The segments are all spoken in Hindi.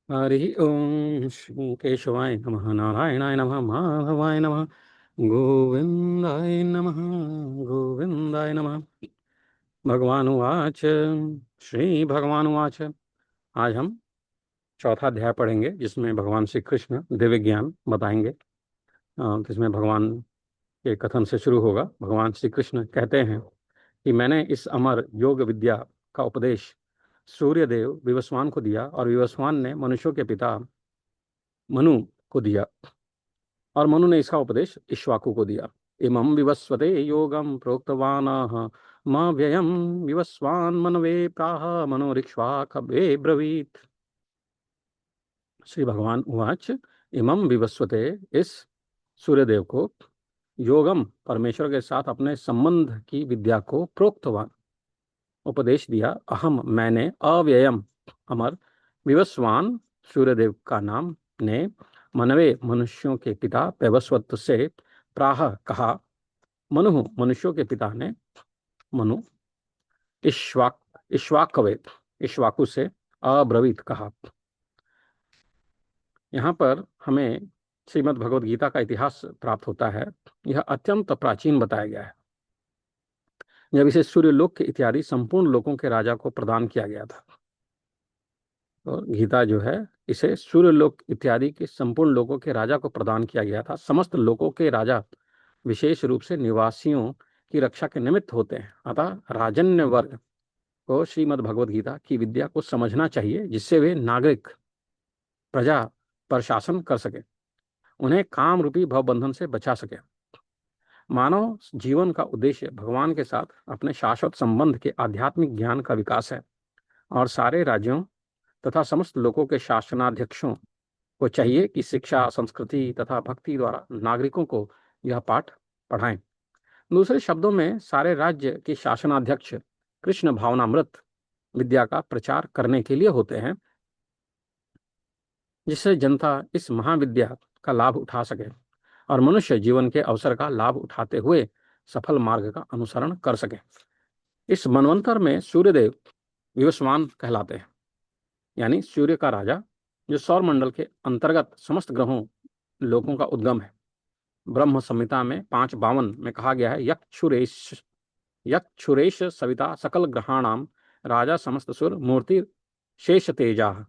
हरि ओम श्री केशवाय नमः नारायणाय नमः माधवाय नमः गोविंदाय नमः गोविंदाय नमः। भगवान उवाच श्री भगवान उवाच। आज हम चौथा अध्याय पढ़ेंगे जिसमें भगवान श्री कृष्ण दिव्य ज्ञान बताएंगे। जिसमें भगवान के कथन से शुरू होगा। भगवान श्री कृष्ण कहते हैं कि मैंने इस अमर योग विद्या का उपदेश सूर्यदेव विवस्वान को दिया और विवस्वान ने मनुष्यों के पिता मनु को दिया और मनु ने इसका उपदेश इक्ष्वाकु को दिया। इमं विवस्वते योगम प्रोक्तवानाह मां व्ययम विवस्वान मनवे प्राह मनोरिक्ष्वाकवे ब्रवीत। श्री भगवान उवाच। इमं विवस्वते, इस सूर्यदेव को, योगम परमेश्वर के साथ अपने संबंध की विद्या को प्रोक्तवान उपदेश दिया। अहम मैंने, अव्ययम अमर, विवस्वान सूर्यदेव का नाम ने, मनवे मनुष्यों के पिता, वैवस्वत से, प्राह कहा, मनु मनुष्यों के पिता ने, मनु, इक्ष्वाक इक्ष्वाकवे इक्ष्वाकु से, अब्रवीत कहा। यहाँ पर हमें श्रीमद् भगवद गीता का इतिहास प्राप्त होता है। यह अत्यंत प्राचीन बताया गया है, जब इसे सूर्यलोक के इत्यादि संपूर्ण लोकों के राजा को प्रदान किया गया था। तो गीता जो है, इसे सूर्यलोक इत्यादि के संपूर्ण लोकों के राजा को प्रदान किया गया था। समस्त लोकों के राजा विशेष रूप से निवासियों की रक्षा के निमित्त होते हैं। अतः राजन्य वर्ग को श्रीमद् भगवद गीता की विद्या को समझना चाहिए, जिससे वे नागरिक प्रजा पर शासन कर सके, उन्हें काम रूपी भवबंधन से बचा सके। मानव जीवन का उद्देश्य भगवान के साथ अपने शाश्वत संबंध के आध्यात्मिक ज्ञान का विकास है, और सारे राज्यों तथा समस्त लोगों के शासनाध्यक्षों को चाहिए कि शिक्षा, संस्कृति तथा भक्ति द्वारा नागरिकों को यह पाठ पढ़ाएं। दूसरे शब्दों में, सारे राज्य के शासनाध्यक्ष कृष्ण भावनामृत विद्या का प्रचार करने के लिए होते हैं, जिससे जनता इस महाविद्या का लाभ उठा सके और मनुष्य जीवन के अवसर का लाभ उठाते हुए सफल मार्ग का अनुसरण कर सके। इस मनवंतर में सूर्यदेव विवस्वान कहलाते हैं, यानी सूर्य का राजा, जो सौर मंडल के अंतर्गत समस्त ग्रहों लोकों का उद्गम है। ब्रह्म संहिता में 5:52 में कहा गया है, यक्षुरेश सविता सकल ग्रहाणाम राजा समस्त सुर मूर्ति शेष तेजा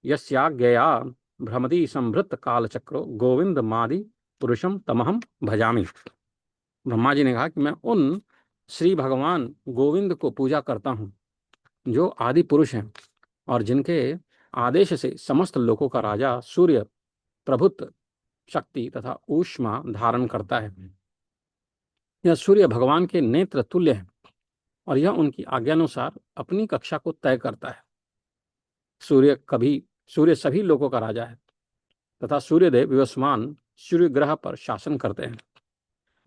यस्याज्ञया भ्रमति संभृत काल चक्रो गोविंद मादि पुरुषम तमहम भजामि। ब्रह्मा जी ने कहा कि मैं उन श्री भगवान गोविंद को पूजा करता हूँ, जो आदि पुरुष हैं और जिनके आदेश से समस्त लोकों का राजा सूर्य प्रभुत्व, शक्ति तथा ऊष्मा धारण करता है। यह सूर्य भगवान के नेत्र तुल्य है और यह उनकी आज्ञानुसार अपनी कक्षा को तय करता है। सूर्य सभी लोगों का राजा है तथा सूर्यदेव विवस्वान सूर्य ग्रह पर शासन करते हैं,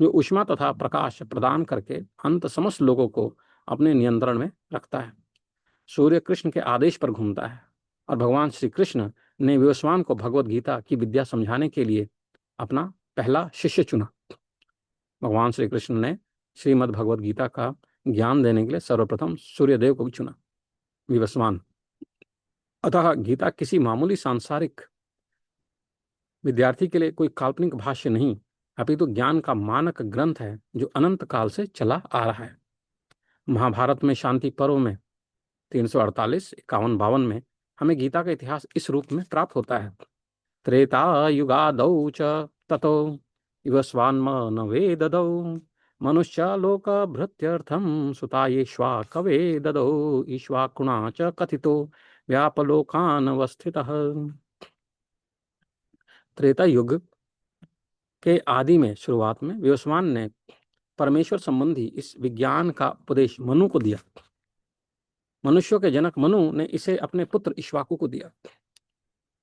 जो ऊष्मा तथा प्रकाश प्रदान करके अंत समस्त लोगों को अपने नियंत्रण में रखता है। सूर्य कृष्ण के आदेश पर घूमता है और भगवान श्री कृष्ण ने विवस्वान को भगवद गीता की विद्या समझाने के लिए अपना पहला शिष्य चुना। भगवान श्री कृष्ण ने श्रीमद् भगवद गीता का ज्ञान देने के लिए सर्वप्रथम सूर्यदेव को भी चुना, विवस्वान। अतः गीता किसी मामूली सांसारिक विद्यार्थी के लिए कोई काल्पनिक भाष्य नहीं, अपितु ज्ञान का मानक ग्रंथ है, जो अनंत काल से चला आ रहा है। महाभारत में शांति पर्व में 348, 51, 52 में हमें गीता का इतिहास इस रूप में प्राप्त होता है। त्रेता युगादौ च ततो युगस्वान्मनवे ददौ मनुष्य लोक भृत्यर्थम सुतायेष्वाकवे ददौ ईश्वाकुणा च कथितो व्यापलोकानवस्थितः। त्रेता युग के आदि में, शुरुआत में, विवस्वान ने परमेश्वर संबंधी इस विज्ञान का उपदेश मनु को दिया। मनुष्यों के जनक मनु ने इसे अपने पुत्र इक्ष्वाकु को दिया।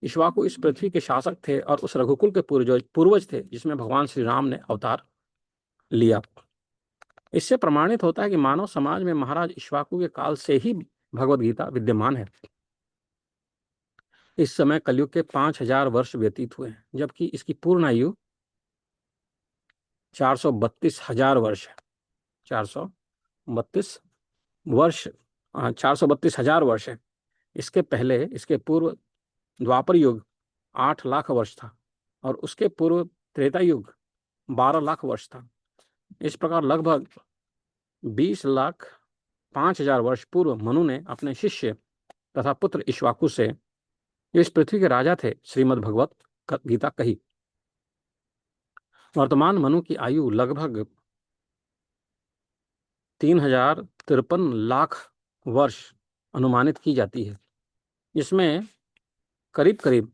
इक्ष्वाकु इस पृथ्वी के शासक थे और उस रघुकुल के पूर्वज थे जिसमें भगवान श्री राम ने अवतार लिया। इससे प्रमाणित होता है कि मानव समाज में महाराज इक्ष्वाकु के काल से ही भगवद गीता विद्यमान है। इस समय कलयुग के 5000 वर्ष व्यतीत हुए हैं, जबकि इसकी पूर्ण आयु 432,000 वर्ष है। 432 वर्ष 432,000 वर्ष है। इसके पहले, इसके पूर्व द्वापर युग 8 लाख वर्ष था और उसके पूर्व त्रेता युग 12 लाख वर्ष था। इस प्रकार लगभग 20,05,000 वर्ष पूर्व मनु ने अपने शिष्य तथा पुत्र इक्ष्वाकु से, जो इस पृथ्वी के राजा थे, श्रीमद् भगवत गीता कही। वर्तमान मनु की आयु लगभग 3,053 लाख वर्ष अनुमानित की जाती है। इसमें करीब करीब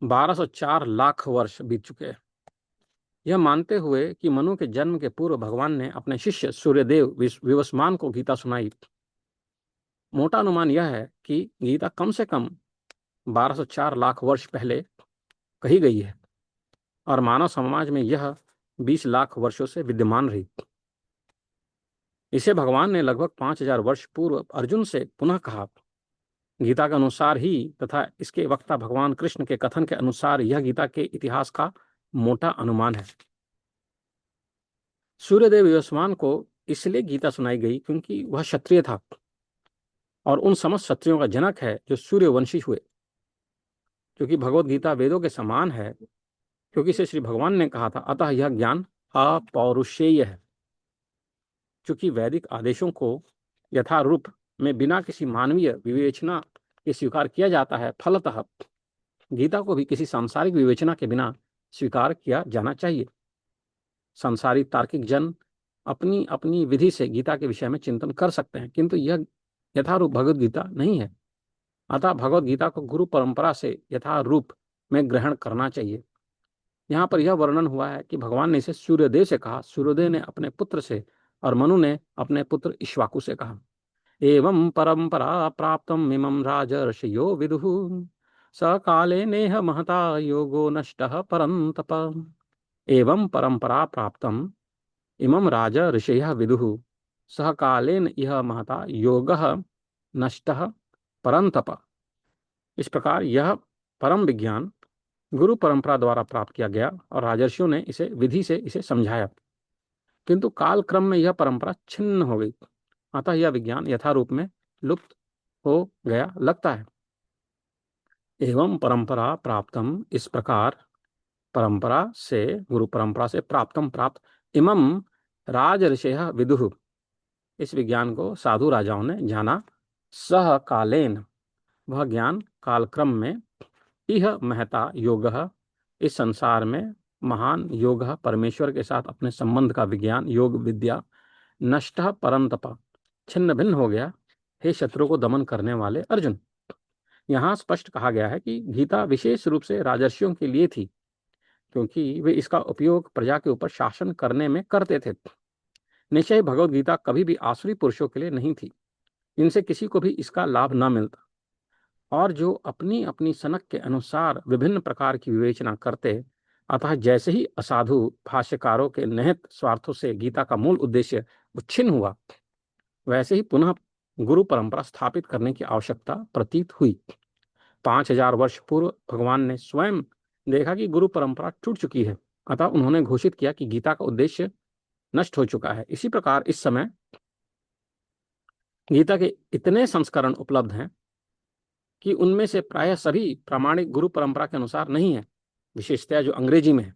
1204 लाख वर्ष बीत चुके हैं। यह मानते हुए कि मनु के जन्म के पूर्व भगवान ने अपने शिष्य सूर्यदेव विवस्वान को गीता सुनाई, मोटा अनुमान यह है कि गीता कम से कम 1204 लाख वर्ष पहले कही गई है और मानव समाज में यह 20 लाख वर्षों से विद्यमान रही। इसे भगवान ने लगभग 5,000 वर्ष पूर्व अर्जुन से पुनः कहा। गीता के अनुसार ही तथा इसके वक्ता भगवान कृष्ण के कथन के अनुसार यह गीता के इतिहास का मोटा अनुमान है। सूर्यदेव विवस्वान को इसलिए गीता सुनाई गई क्योंकि वह क्षत्रिय था और उन समस्त क्षत्रियों का जनक है जो सूर्यवंशी हुए। क्योंकि भगवत गीता वेदों के समान है, क्योंकि इसे श्री भगवान ने कहा था, अतः यह ज्ञान अपौरुषेय है। चूंकि वैदिक आदेशों को यथारूप में बिना किसी मानवीय विवेचना के स्वीकार किया जाता है, फलतः गीता को भी किसी सांसारिक विवेचना के बिना स्वीकार किया जाना चाहिए। सांसारिक तार्किक जन अपनी अपनी विधि से गीता के विषय में चिंतन कर सकते हैं, किंतु यह यथारूप भगवत गीता नहीं है। अतः भगवत गीता को गुरु परंपरा से यथारूप में ग्रहण करना चाहिए। यहाँ पर यह वर्णन हुआ है कि भगवान ने इसे सूर्यदेव से कहा, सूर्यदेव ने अपने पुत्र से और मनु ने अपने पुत्र इक्ष्वाकु से कहा। एवं परंपरा प्राप्तम इमं राजर्षयो विदुः स काले नेह महता योगो नष्टः परन्तप। एवं परंपरा प्राप्तम इमं राजर्षयः विदुः सह कालेन इह महता योगः नष्टः परन्तप। इस प्रकार यह परम विज्ञान गुरु परंपरा द्वारा प्राप्त किया गया और राजर्षियों ने इसे विधि से इसे समझाया, किंतु काल क्रम में यह परंपरा छिन्न हो गई। अतः यह विज्ञान यथारूप में लुप्त हो गया लगता है। एवं परंपरा प्राप्तम, इस प्रकार परंपरा से, गुरु परंपरा से प्राप्तम प्राप्त, इमं राजर्षयः विदुः, इस विज्ञान को साधु राजाओं ने जाना, सह कालेन, वह ज्ञान कालक्रम में, इह महता योगः, इस संसार में महान योग, परमेश्वर के साथ अपने संबंध का विज्ञान योग विद्या, नष्टः परंतप, छिन्न भिन्न हो गया, हे शत्रु को दमन करने वाले अर्जुन। यहाँ स्पष्ट कहा गया है कि गीता विशेष रूप से राजर्षियों के लिए थी, क्योंकि वे इसका उपयोग प्रजा के ऊपर शासन करने में करते थे। निश्चय भगवत गीता कभी भी आसुरी पुरुषों के लिए नहीं थी, इनसे किसी को भी इसका लाभ न मिलता, और जो अपनी अपनी सनक के अनुसार विभिन्न प्रकार की विवेचना करते। अतः जैसे ही असाधु भाष्यकारों के निहित स्वार्थों से गीता का मूल उद्देश्य उच्छिन्न हुआ, वैसे ही पुनः गुरु परंपरा स्थापित करने की आवश्यकता प्रतीत हुई। 5,000 वर्ष पूर्व भगवान ने स्वयं देखा कि गुरु परंपरा टूट चुकी है, अतः उन्होंने घोषित किया कि गीता का उद्देश्य नष्ट हो चुका है। इसी प्रकार इस समय गीता के इतने संस्करण उपलब्ध हैं कि उनमें से प्रायः सभी प्रामाणिक गुरु परंपरा के अनुसार नहीं है, विशेषतया जो अंग्रेजी में है।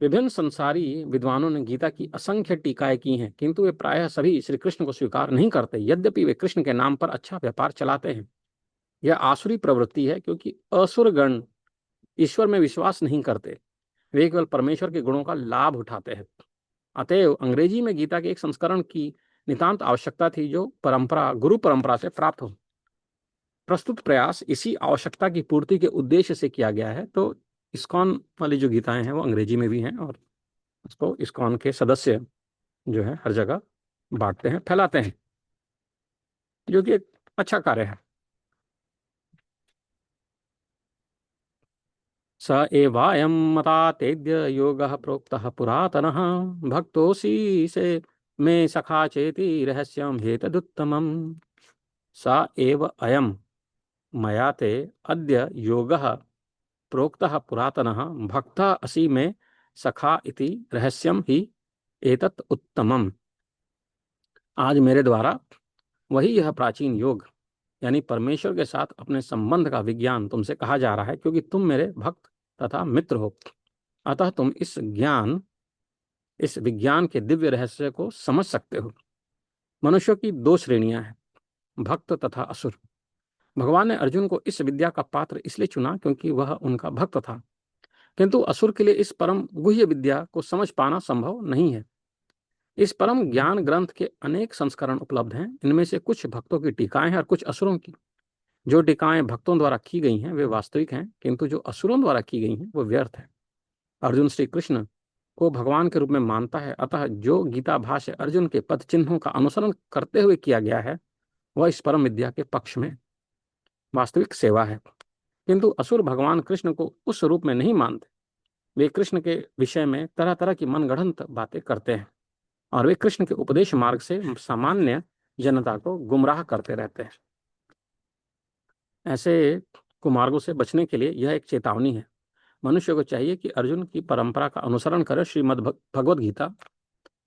विभिन्न संसारी विद्वानों ने गीता की असंख्य टीकाएं की हैं, किंतु वे प्रायः सभी श्री कृष्ण को स्वीकार नहीं करते, यद्यपि वे कृष्ण के नाम पर अच्छा व्यापार चलाते हैं। यह आसुरी प्रवृत्ति है, क्योंकि असुर गण ईश्वर में विश्वास नहीं करते, वे केवल परमेश्वर के गुणों का लाभ उठाते हैं। अतएव अंग्रेजी में गीता के एक संस्करण की नितांत आवश्यकता थी, जो परंपरा गुरु परंपरा से प्राप्त हो। प्रस्तुत प्रयास इसी आवश्यकता की पूर्ति के उद्देश्य से किया गया है। तो इस्कॉन वाली जो गीताएं हैं वो अंग्रेजी में भी हैं, और उसको इस्कॉन के सदस्य जो है हर जगह बांटते हैं, फैलाते हैं, जो कि एक अच्छा कार्य है। स एवायं मता तेद्य योगः प्रोक्तः पुरातनः भक्तोऽसि से मे सखा चेति रहस्यं हेतदुत्तमम्। स एव अयं मया ते अद्य योगः प्रोक्तः पुरातनः भक्तः असि मे सखा इति रहस्यम ही एतत् उत्तमम्। आज मेरे द्वारा वही यह प्राचीन योग यानी परमेश्वर के साथ अपने संबंध का विज्ञान तुमसे कहा जा रहा है, क्योंकि तुम मेरे भक्त तथा मित्र हो। अतः तुम इस विज्ञान के दिव्य रहस्य को समझ सकते हो। मनुष्यों की दो श्रेणियां हैं, भक्त तथा असुर। भगवान ने अर्जुन को इस विद्या का पात्र इसलिए चुना क्योंकि वह उनका भक्त था, किंतु असुर के लिए इस परम गुह्य विद्या को समझ पाना संभव नहीं है। इस परम ज्ञान ग्रंथ के अनेक संस्करण उपलब्ध हैं। इनमें से कुछ भक्तों की टीकाएं हैं और कुछ असुरों की। जो टीकाएं भक्तों द्वारा की गई हैं वे वास्तविक हैं, किंतु जो असुरों द्वारा की गई हैं वो व्यर्थ है। अर्जुन श्री कृष्ण को भगवान के रूप में मानता है, अतः जो गीता भाष्य अर्जुन के पद चिन्हों का अनुसरण करते हुए किया गया है वह इस परम विद्या के पक्ष में वास्तविक सेवा है। किंतु असुर भगवान कृष्ण को उस रूप में नहीं मानते। वे कृष्ण के विषय में तरह तरह की मनगढ़ंत बातें करते हैं और वे कृष्ण के उपदेश मार्ग से सामान्य जनता को गुमराह करते रहते हैं। ऐसे कुमार्गों से बचने के लिए यह एक चेतावनी है। मनुष्य को चाहिए कि अर्जुन की परंपरा का अनुसरण कर श्रीमद् भगवद गीता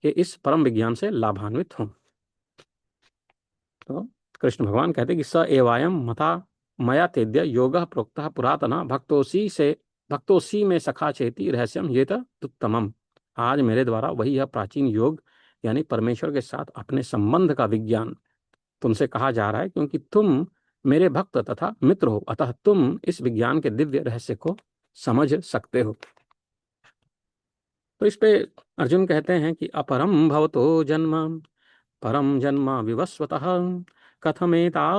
के इस परम विज्ञान से लाभान्वित हों। तो कृष्ण भगवान कहते हैं कि स एवायम मता मया तेद्य योगः प्रोक्तः पुरातन भक्तोसी में सखा चेति रहस्यम ये तत्तमम। आज मेरे द्वारा वही यह प्राचीन योग यानी परमेश्वर के साथ अपने संबंध का विज्ञान तुमसे कहा जा रहा है, क्योंकि तुम मेरे भक्त तथा मित्र हो। अतः तुम इस विज्ञान के दिव्य रहस्य को समझ सकते हो। तो इस पे अर्जुन कहते हैं कि अपरम भवतो जन्म परम जन्म विवस्वतः कथमेता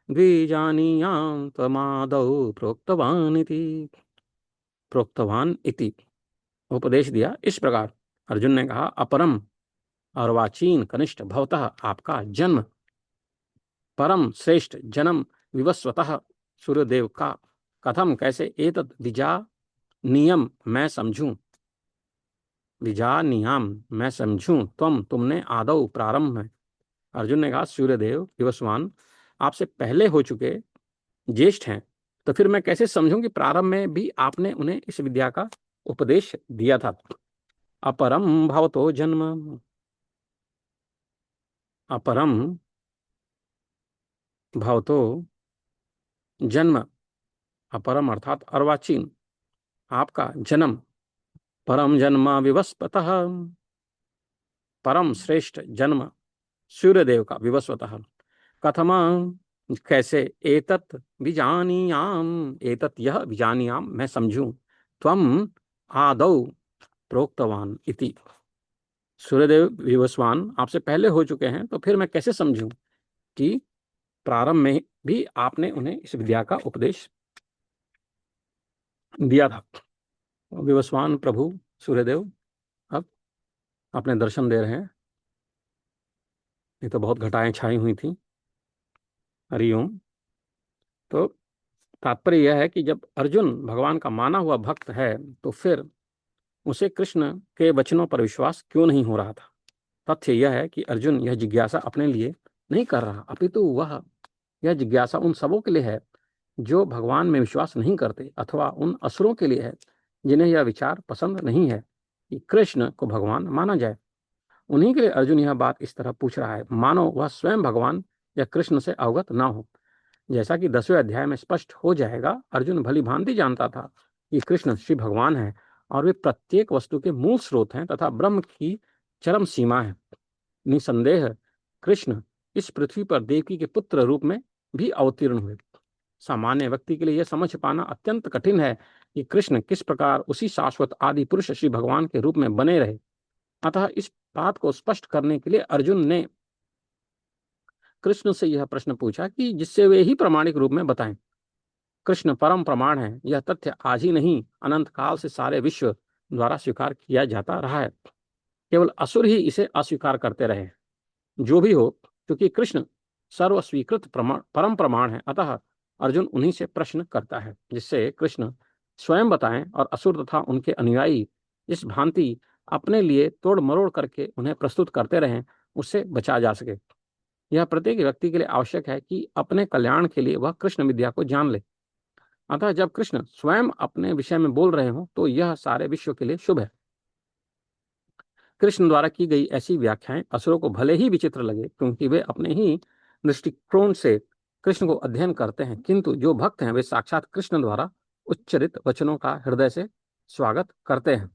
द्विजानीयां त्वमादौ प्रोक्तवान इति उपदेश दिया। इस प्रकार अर्जुन ने कहा, अपरम और वाचीन कनिष्ठ भवतः आपका जन्म, परम श्रेष्ठ जन्म, विवस्वतः सूर्यदेव का, कथम कैसे, एतद विजा नियम मैं समझूं, विजा नियाम मैं समझूं, तुमने आदौ प्रारंभ में। अर्जुन ने कहा, सूर्यदेव विवस्वान आपसे पहले हो चुके ज्येष्ठ हैं, तो फिर मैं कैसे समझूं कि प्रारंभ में भी आपने उन्हें इस विद्या का उपदेश दिया था। अपरम भवतो जन्म, अपरम भवतो जन्म, अपरम अर्थात अर्वाचीन आपका जन्म, परम जन्म विवस्वतः परम श्रेष्ठ जन्म सूर्यदेव का विवस्वतः, कथम कैसे, एतत् विजानीयाम, एतत् यह विजानीयाम मैं समझूं, त्वम आदौ प्रोक्तवान इति। सूर्यदेव विवस्वान आपसे पहले हो चुके हैं, तो फिर मैं कैसे समझूं कि प्रारंभ में भी आपने उन्हें इस विद्या का उपदेश दिया था। विवस्वान प्रभु सूर्यदेव अब अपने दर्शन दे रहे हैं। ये तो बहुत घटाएं छाई हुई थी। हरिओम। तो तात्पर्य यह है कि जब अर्जुन भगवान का माना हुआ भक्त है तो फिर उसे कृष्ण के वचनों पर विश्वास क्यों नहीं हो रहा था। तथ्य यह है कि अर्जुन यह जिज्ञासा अपने लिए नहीं कर रहा, अपितु वह यह जिज्ञासा उन सबों के लिए है जो भगवान में विश्वास नहीं करते, अथवा उन असुरों के लिए है जिन्हें यह विचार पसंद नहीं है कि कृष्ण को भगवान माना जाए। उन्हीं के लिए अर्जुन यह बात इस तरह पूछ रहा है, मानो वह स्वयं भगवान या कृष्ण से अवगत ना हो। जैसा कि 10वें अध्याय में स्पष्ट हो जाएगा, अर्जुन भली भांति जानता था कि कृष्ण श्री भगवान है और वे प्रत्येक वस्तु के मूल स्रोत हैं तथा ब्रह्म की चरम सीमा है। निसंदेह कृष्ण इस पृथ्वी पर देवकी के पुत्र रूप में भी अवतीर्ण हुए। सामान्य व्यक्ति के लिए यह समझ पाना अत्यंत कठिन है कि कृष्ण किस प्रकार उसी शाश्वत आदि पुरुष श्री भगवान के रूप में बने रहे। अतः इस बात को स्पष्ट करने के लिए अर्जुन ने कृष्ण से यह प्रश्न पूछा कि जिससे वे ही प्रामाणिक रूप में बताएं। कृष्ण परम प्रमाण है, यह तथ्य आज ही नहीं अनंत काल से सारे विश्व द्वारा स्वीकार किया जाता रहा है। केवल असुर ही इसे अस्वीकार करते रहे। जो भी हो, क्योंकि कृष्ण सर्वस्वीकृत परम प्रमाण है, अतः अर्जुन उन्हीं से प्रश्न करता है जिससे कृष्ण स्वयं बताएं और असुर तथा उनके अनुयायी इस भांति अपने लिए तोड़ मरोड़ करके उन्हें प्रस्तुत करते रहें, उससे बचा जा सके। यह प्रत्येक व्यक्ति के लिए आवश्यक है कि अपने कल्याण के लिए वह कृष्ण विद्या को जान ले। अतः जब कृष्ण स्वयं अपने विषय में बोल रहे हों तो यह सारे विश्व के लिए शुभ है। कृष्ण द्वारा की गई ऐसी व्याख्याएं असुरों को भले ही विचित्र लगे, क्योंकि वे अपने ही दृष्टिकोण से कृष्ण को अध्ययन करते हैं, किंतु जो भक्त हैं वे साक्षात कृष्ण द्वारा उच्चरित वचनों का हृदय से स्वागत करते हैं।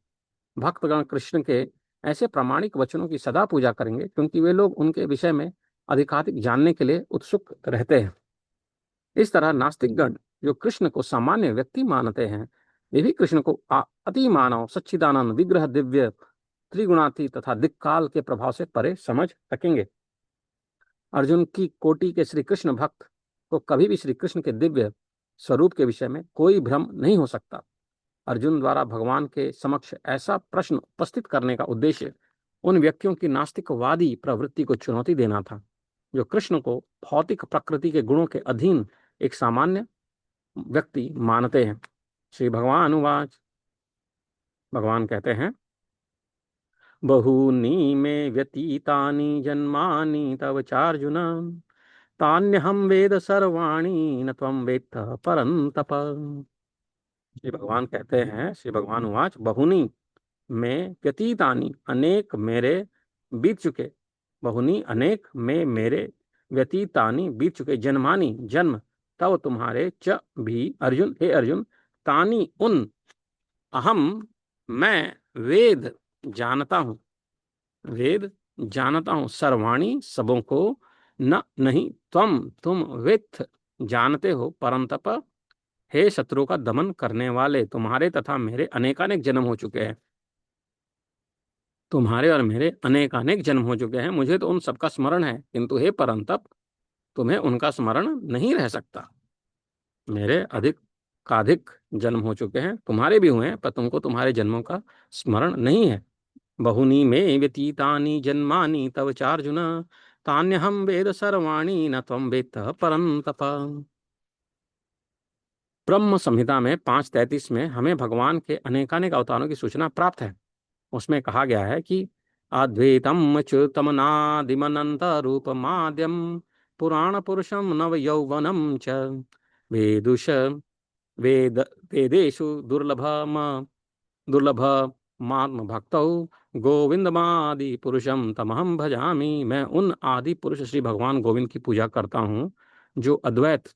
भक्तगण कृष्ण के ऐसे प्रामाणिक वचनों की सदा पूजा करेंगे, क्योंकि वे लोग उनके विषय में अधिकाधिक जानने के लिए उत्सुक रहते हैं। इस तरह नास्तिकगण जो कृष्ण को सामान्य व्यक्ति मानते हैं, वे भी कृष्ण को अति मानव, सच्चिदानंद, विग्रह, दिव्य, त्रिगुणातीत तथा दिक्काल के प्रभाव से परे समझ सकेंगे। अर्जुन की कोटि के श्री कृष्ण भक्त को कभी भी श्री कृष्ण के दिव्य स्वरूप के विषय में कोई भ्रम नहीं हो सकता। अर्जुन द्वारा भगवान के समक्ष ऐसा प्रश्न उपस्थित करने का उद्देश्य उन व्यक्तियों की नास्तिकवादी प्रवृत्ति को चुनौती देना था, जो कृष्ण को भौतिक प्रकृति के गुणों के अधीन एक सामान्य व्यक्ति मानते हैं। श्री भगवान उवाच, भगवान कहते हैं, बहूनि मे व्यतीतानि जन्मानि तव चार्जुन, तान्यहं वेद सर्वाणि न त्वं वेत्थ परन्तप। श्री भगवान कहते हैं, श्री भगवान उवाच, बहुनी में व्यतीतानि, अनेक मेरे बीत चुके, बहुनी अनेक में मेरे व्यतीतानि बीत चुके, जन्मानि जन्म, तब तुम्हारे, च भी अर्जुन, हे अर्जुन, तानि उन, अहम मैं, वेद जानता हूं, वेद जानता हूं, सर्वाणी सबों को, न नहीं, तुम वेत्थ जानते हो, परंतप हे शत्रु का दमन करने वाले, तुम्हारे तथा मेरे अनेकानेक जन्म हो चुके हैं, तुम्हारे और मेरे अनेकानेक जन्म हो चुके हैं, मुझे तो उन सबका स्मरण है, किंतु हे परंतप तुम्हें उनका स्मरण नहीं रह सकता। मेरे अधिक काधिक जन्म हो चुके हैं, तुम्हारे भी हुए हैं, पर तुमको तुम्हारे जन्मों का स्मरण नहीं है। बहुनी में व्यतीतानि जन्मानि तव चार्जुन, तान्यहं वेद सर्वाणि न त्वं वेत्थ परन्तप। ब्रह्म संहिता में 5:33 में हमें भगवान के अनेकानेक अवतारों की सूचना प्राप्त है। उसमें कहा गया है कि अद्वैतम अच्युतम नादिमनंत रूपमाद्यम पुराण पुरुषम नव यौवनम च वेदुष वेद वेदेषु दुर्लभ मात्म भक्तौ गोविंदमादि पुरुषम तमहम भजामि। मैं उन आदि पुरुष श्री भगवान गोविंद की पूजा करता हूँ, जो अद्वैत,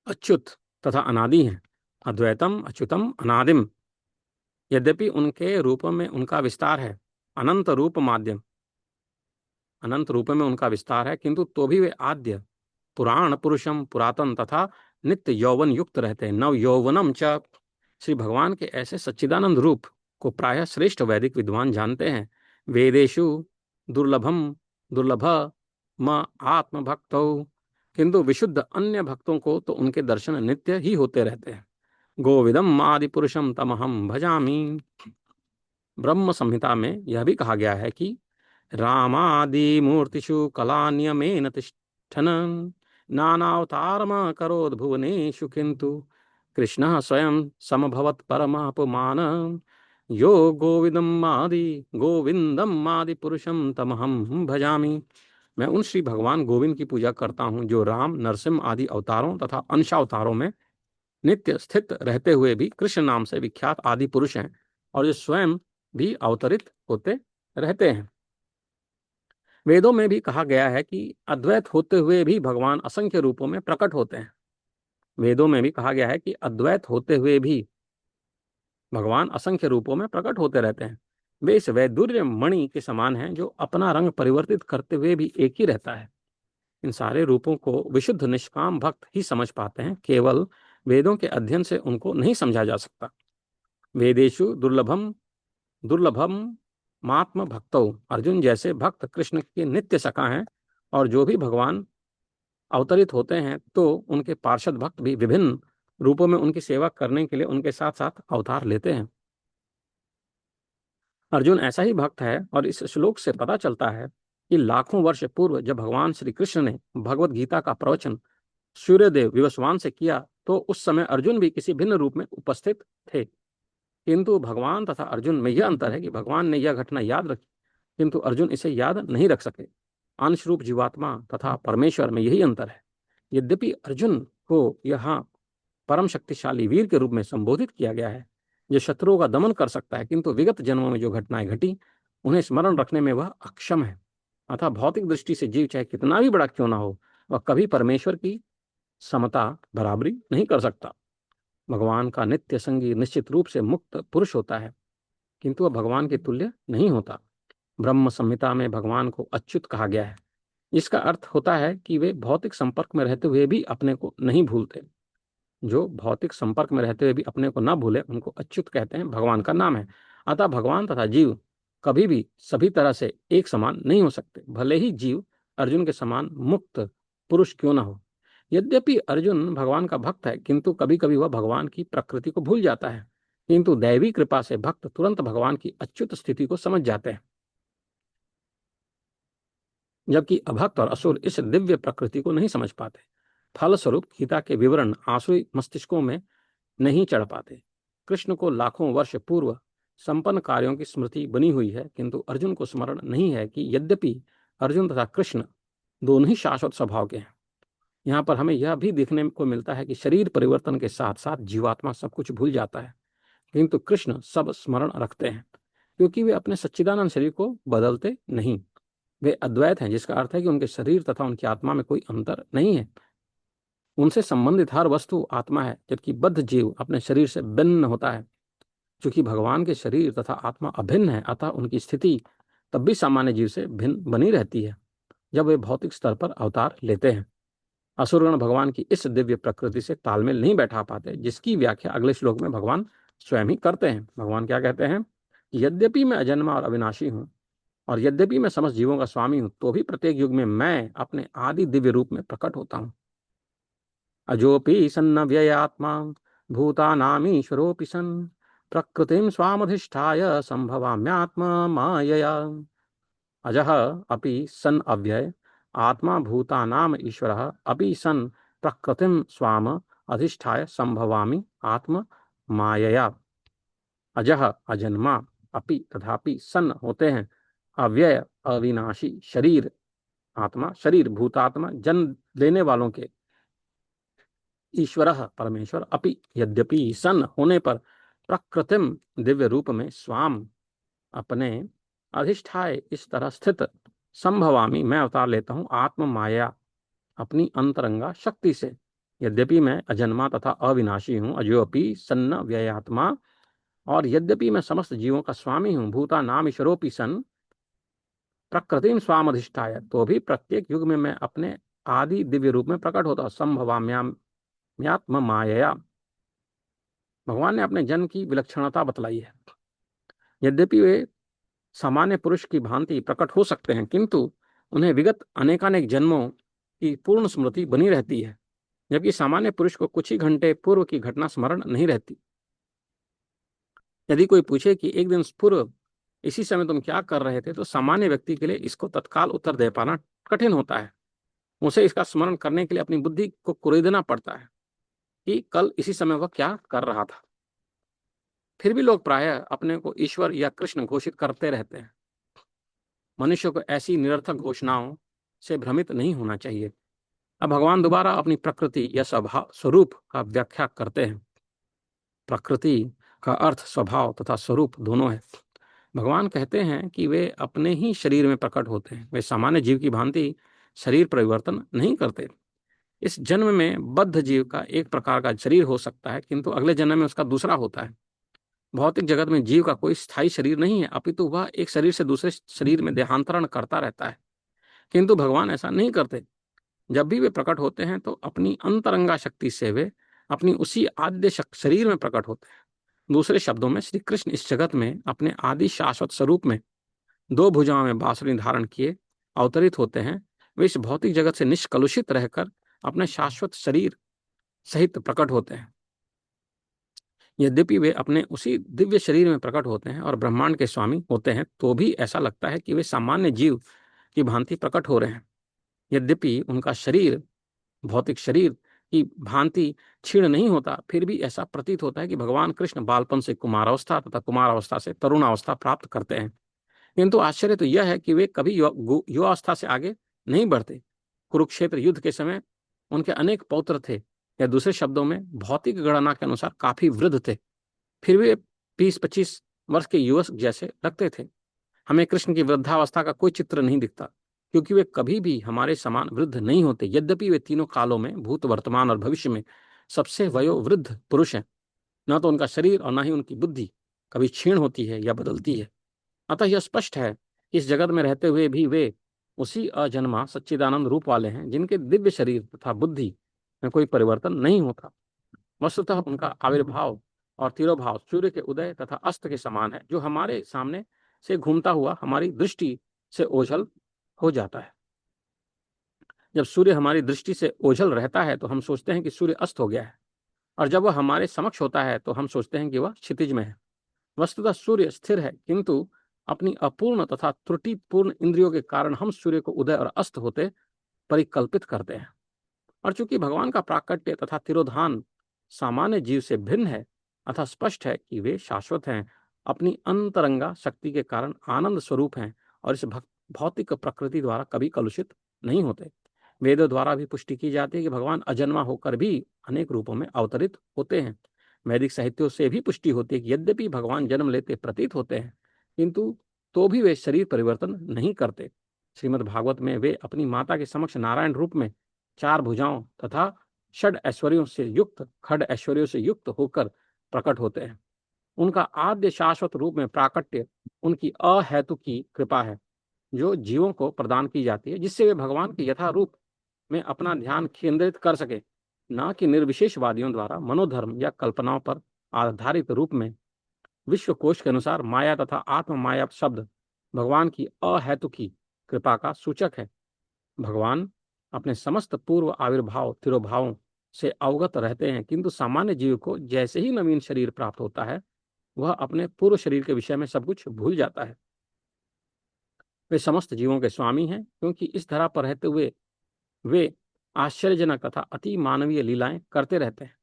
अच्युत तथा अनादि हैं। अद्वैतम अच्युतम अनादिम, यद्यपि उनके रूपों में उनका विस्तार है, अनंत रूप माध्यम, अनंत रूप में उनका विस्तार है, किंतु तो भी वे आद्य, पुराण पुरुषम, पुरातन तथा नित्य यौवन युक्त रहते हैं। नव यौवनम च, श्री भगवान के ऐसे सच्चिदानंद रूप को प्रायः श्रेष्ठ वैदिक विद्वान जानते हैं। वेदेशु दुर्लभम दुर्लभ म आत्म भक्तौ, किंतु विशुद्ध अन्य भक्तों को तो उनके दर्शन नित्य ही होते रहते हैं। गोविदम आदि पुरुषम तमहम भजामि। ब्रह्म संहिता में यह भी कहा गया है कि रामादि मूर्तिषु कलान्यमेन तिष्ठन् नानावतारमकरोद् भुवनेषु, किन्तु कृष्णः स्वयं समभवत् परमापुमान, यो गोविंदम आदि पुरुषम तमहम भजामि। मैं उन श्री भगवान गोविंद की पूजा करता हूँ, जो राम, नरसिंह आदि अवतारों तथा अंशावतारों में नित्य स्थित रहते हुए भी कृष्ण नाम से विख्यात आदि पुरुष हैं, और जो स्वयं भी अवतरित होते रहते हैं। वेदों में भी कहा गया है कि अद्वैत होते हुए भी भगवान असंख्य रूपों में प्रकट होते हैं। वेदों में भी कहा गया है कि अद्वैत होते हुए भी भगवान असंख्य रूपों में प्रकट होते रहते हैं। वे इस वैदुर्य मणि के समान हैं, जो अपना रंग परिवर्तित करते हुए भी एक ही रहता है। इन सारे रूपों को विशुद्ध निष्काम भक्त ही समझ पाते हैं, केवल वेदों के अध्ययन से उनको नहीं समझा जा सकता। वेदेशु दुर्लभम मात्म भक्तौ, अर्जुन जैसे भक्त कृष्ण के नित्य सखा हैं, और जो भी भगवान अवतरित होते हैं तो उनके पार्षद भक्त भी विभिन्न रूपों में उनकी सेवा करने के लिए उनके साथ साथ अवतार लेते हैं। अर्जुन ऐसा ही भक्त है, और इस श्लोक से पता चलता है कि लाखों वर्ष पूर्व जब भगवान श्री कृष्ण ने भगवत गीता का प्रवचन सूर्यदेव विवस्वान से किया, तो उस समय अर्जुन भी किसी भिन्न रूप में उपस्थित थे। किंतु भगवान तथा अर्जुन में यह अंतर है कि भगवान ने यह घटना याद रखी, किंतु अर्जुन इसे याद नहीं रख सके। अंश रूप जीवात्मा तथा परमेश्वर में यही अंतर है। यद्यपि अर्जुन को यहाँ परम शक्तिशाली वीर के रूप में संबोधित किया गया है, जो शत्रुओं का दमन कर सकता है, किंतु विगत जन्मों में जो घटनाएं घटी उन्हें स्मरण रखने में वह अक्षम है। अतः भौतिक दृष्टि से जीव चाहे कितना भी बड़ा क्यों ना हो, वह कभी परमेश्वर की समता बराबरी नहीं कर सकता। भगवान का नित्य संगी निश्चित रूप से मुक्त पुरुष होता है, किंतु वह भगवान के तुल्य नहीं होता। ब्रह्म संहिता में भगवान को अच्युत कहा गया है। इसका अर्थ होता है कि वे भौतिक संपर्क में रहते हुए भी अपने को नहीं भूलते। जो भौतिक संपर्क में रहते हुए भी अपने को न भूले उनको अच्युत कहते हैं, भगवान का नाम है। अतः भगवान तथा जीव कभी भी सभी तरह से एक समान नहीं हो सकते, भले ही जीव अर्जुन के समान मुक्त पुरुष क्यों न हो। यद्यपि अर्जुन भगवान का भक्त है, किंतु कभी कभी वह भगवान की प्रकृति को भूल जाता है, किंतु दैवी कृपा से भक्त तुरंत भगवान की अच्युत स्थिति को समझ जाते हैं, जबकि अभक्त और असुर इस दिव्य प्रकृति को नहीं समझ पाते। फलस्वरूप गीता के विवरण आसुरी मस्तिष्कों में नहीं चढ़ पाते। कृष्ण को लाखों वर्ष पूर्व संपन्न कार्यों की स्मृति बनी हुई है, किंतु अर्जुन को स्मरण नहीं है कि यद्यपि अर्जुन तथा कृष्ण दोनों ही शाश्वत स्वभाव के हैं। यहाँ पर हमें यह भी देखने को मिलता है कि शरीर परिवर्तन के साथ साथ जीवात्मा सब कुछ भूल जाता है, किंतु कृष्ण सब स्मरण रखते हैं, क्योंकि वे अपने सच्चिदानंद शरीर को बदलते नहीं। वे अद्वैत हैं, जिसका अर्थ है कि उनके शरीर तथा उनकी आत्मा में कोई अंतर नहीं है। उनसे संबंधित हर वस्तु आत्मा है, जबकि बद्ध जीव अपने शरीर से भिन्न होता है। चूंकि भगवान के शरीर तथा आत्मा अभिन्न है, अतः उनकी स्थिति तब भी सामान्य जीव से भिन्न बनी रहती है जब वे भौतिक स्तर पर अवतार लेते हैं। असुरगण भगवान की इस दिव्य प्रकृति से तालमेल नहीं बैठा पाते, जिसकी व्याख्या अगले श्लोक में भगवान स्वयं ही करते हैं। भगवान क्या कहते हैं? यद्यपि मैं अजन्मा और अविनाशी हूं, और यद्यपि मैं समस्त जीवों का स्वामी हूं, तो भी प्रत्येक युग में मैं अपने आदि दिव्य रूप में प्रकट होता हूं। अजोपि सन्न व्ययात्मा भूतानामीश्वरोऽपि सन् प्रकृतिं स्वामधिष्ठाय संभवाम्यात्मा मायया। अजः अपि सन् अव्यय आत्मा भूतानाम ईश्वरः अपि सन् प्रकृतिं स्वाम अधिष्ठाय संभवामि आत्म मायया। अजः अजन्मा, अपि तथापि, सन् होते हैं, अव्यय अविनाशी शरीर आत्मा, शरीर भूतात्मा जन्म लेने वालों के, ईश्वरः परमेश्वर, अपि यद्यपि, सन् होने पर, प्रकृतिम दिव्य रूप में, स्वाम अपने, अधिष्ठाय इस तरह स्थित, संभवामी मैं अवतार लेता हूं, आत्म माया अपनी अंतरंगा शक्ति से। यद्यपि मैं अजन्मा तथा अविनाशी हूं, अजोपि सन्न व्ययात्मा, और यद्यपि मैं समस्त जीवों का स्वामी हूं, भूता नाम ईश्वरोपि सन प्रकृतिम स्वाम अधिष्ठाय, तो भी प्रत्येक युग में मैं अपने आदि दिव्य रूप में प्रकट होता हूं, संभवाम्यात्म मायया। भगवान ने अपने जन्म की विलक्षणता बतलाई है। यद्यपि वे सामान्य पुरुष की भांति प्रकट हो सकते हैं, किंतु उन्हें विगत अनेकानेक जन्मों की पूर्ण स्मृति बनी रहती है, जबकि सामान्य पुरुष को कुछ ही घंटे पूर्व की घटना स्मरण नहीं रहती। यदि कोई पूछे कि एक दिन पूर्व इसी समय तुम क्या कर रहे थे, तो सामान्य व्यक्ति के लिए इसको तत्काल उत्तर दे पाना कठिन होता है। उसे इसका स्मरण करने के लिए अपनी बुद्धि को कुरेदना पड़ता है कि कल इसी समय वह क्या कर रहा था। फिर भी लोग प्रायः अपने को ईश्वर या कृष्ण घोषित करते रहते हैं। मनुष्य को ऐसी निरर्थक घोषणाओं से भ्रमित नहीं होना चाहिए। अब भगवान दोबारा अपनी प्रकृति या स्वभाव स्वरूप का व्याख्या करते हैं। प्रकृति का अर्थ स्वभाव तथा स्वरूप दोनों है। भगवान कहते हैं कि वे अपने ही शरीर में प्रकट होते हैं। वे सामान्य जीव की भांति शरीर परिवर्तन नहीं करते। इस जन्म में बद्ध जीव का एक प्रकार का शरीर हो सकता है, किंतु अगले जन्म में उसका दूसरा होता है। भौतिक जगत में जीव का कोई स्थायी शरीर नहीं है, अपितु वह एक शरीर से दूसरे शरीर में देहांतरण करता रहता है। किंतु भगवान ऐसा नहीं करते। जब भी वे प्रकट होते हैं तो अपनी अंतरंगा शक्ति से वे अपनी उसी आद्य शरीर में प्रकट होते हैं। दूसरे शब्दों में श्री कृष्ण इस जगत में अपने आदि शाश्वत स्वरूप में दो भुजाओं में बांसुरी धारण किए अवतरित होते हैं। वे इस भौतिक जगत से निष्कलुषित रहकर अपने शाश्वत शरीर सहित प्रकट होते हैं। यद्यपि वे अपने उसी दिव्य शरीर में प्रकट होते हैं और ब्रह्मांड के स्वामी होते हैं, तो भी ऐसा लगता है कि वे सामान्य जीव की भांति प्रकट हो रहे हैं। यद्यपि उनका शरीर भौतिक शरीर की भांति क्षीण नहीं होता, फिर भी ऐसा प्रतीत होता है कि भगवान कृष्ण बालपन से कुमारावस्था तथा कुमारावस्था से तरुणावस्था प्राप्त करते हैं। किंतु आश्चर्य तो यह है कि वे कभी युवावस्था से आगे नहीं बढ़ते। कुरुक्षेत्र युद्ध के समय उनके अनेक पौत्र थे, या दूसरे शब्दों में भौतिक गणना के अनुसार काफी वृद्ध थे, फिर वे 20-25 वर्ष के युवक जैसे लगते थे। हमें कृष्ण की वृद्धावस्था का कोई चित्र नहीं दिखता। क्योंकि वे कभी भी हमारे समान वृद्ध नहीं होते, यद्यपि वे तीनों कालों में, भूत, वर्तमान और भविष्य में, सबसे वयोवृद्ध पुरुष हैं। न तो उनका शरीर और न ही उनकी बुद्धि कभी क्षीण होती है या बदलती है। अतः यह स्पष्ट है कि इस जगत में रहते हुए भी वे उसी अजन्मा सच्चिदानंद रूप वाले हैं, जिनके दिव्य शरीर तथा बुद्धि में कोई परिवर्तन नहीं होता। वस्तुतः उनका आविर्भाव और तिरोभाव सूर्य के उदय तथा अस्त के समान है, जो हमारे सामने से घूमता हुआ हमारी दृष्टि से ओझल हो जाता है। जब सूर्य हमारी दृष्टि से ओझल रहता है तो हम सोचते हैं कि सूर्य अस्त हो गया है, और जब वह हमारे समक्ष होता है तो हम सोचते हैं कि वह क्षितिज में है। वस्तुतः सूर्य स्थिर है, किंतु अपनी अपूर्ण तथा त्रुटिपूर्ण इंद्रियों के कारण हम सूर्य को उदय और अस्त होते परिकल्पित करते हैं। और चूंकि भगवान का प्राकट्य तथा तिरोधान सामान्य जीव से भिन्न है, अतः स्पष्ट है कि वे शाश्वत हैं, अपनी अंतरंगा शक्ति के कारण आनंद स्वरूप हैं, और इस भौतिक प्रकृति द्वारा कभी कलुषित नहीं होते। वेदों द्वारा भी पुष्टि की जाती है कि भगवान अजन्मा होकर भी अनेक रूपों में अवतरित होते हैं। वैदिक साहित्यों से भी पुष्टि होती है कि यद्यपि भगवान जन्म लेते प्रतीत होते हैं, किंतु तो भी वे शरीर परिवर्तन नहीं करते। श्रीमद् भागवत में वे अपनी माता के समक्ष नारायण रूप में 4 भुजाओं तथा षड ऐश्वर्यों से युक्त, खड ऐश्वर्यों से युक्त होकर प्रकट होते हैं। उनका आद्य शाश्वत रूप में प्राकट्य उनकी अहेतुकी कृपा है, जो जीवों को प्रदान की जाती है, जिससे वे भगवान के यथारूप में अपना ध्यान केंद्रित कर सके, न कि निर्विशेषवादियों द्वारा मनोधर्म या कल्पनाओं पर आधारित रूप में। विश्व कोश के अनुसार माया तथा आत्म माया शब्द भगवान की अहेतुकी कृपा का सूचक है। भगवान अपने समस्त पूर्व आविर्भाव तिरोभावों से अवगत रहते हैं, किंतु सामान्य जीव को जैसे ही नवीन शरीर प्राप्त होता है, वह अपने पूर्व शरीर के विषय में सब कुछ भूल जाता है। वे समस्त जीवों के स्वामी हैं, क्योंकि इस धरा पर रहते हुए वे आश्चर्यजनक तथा अति मानवीय लीलाएं करते रहते हैं।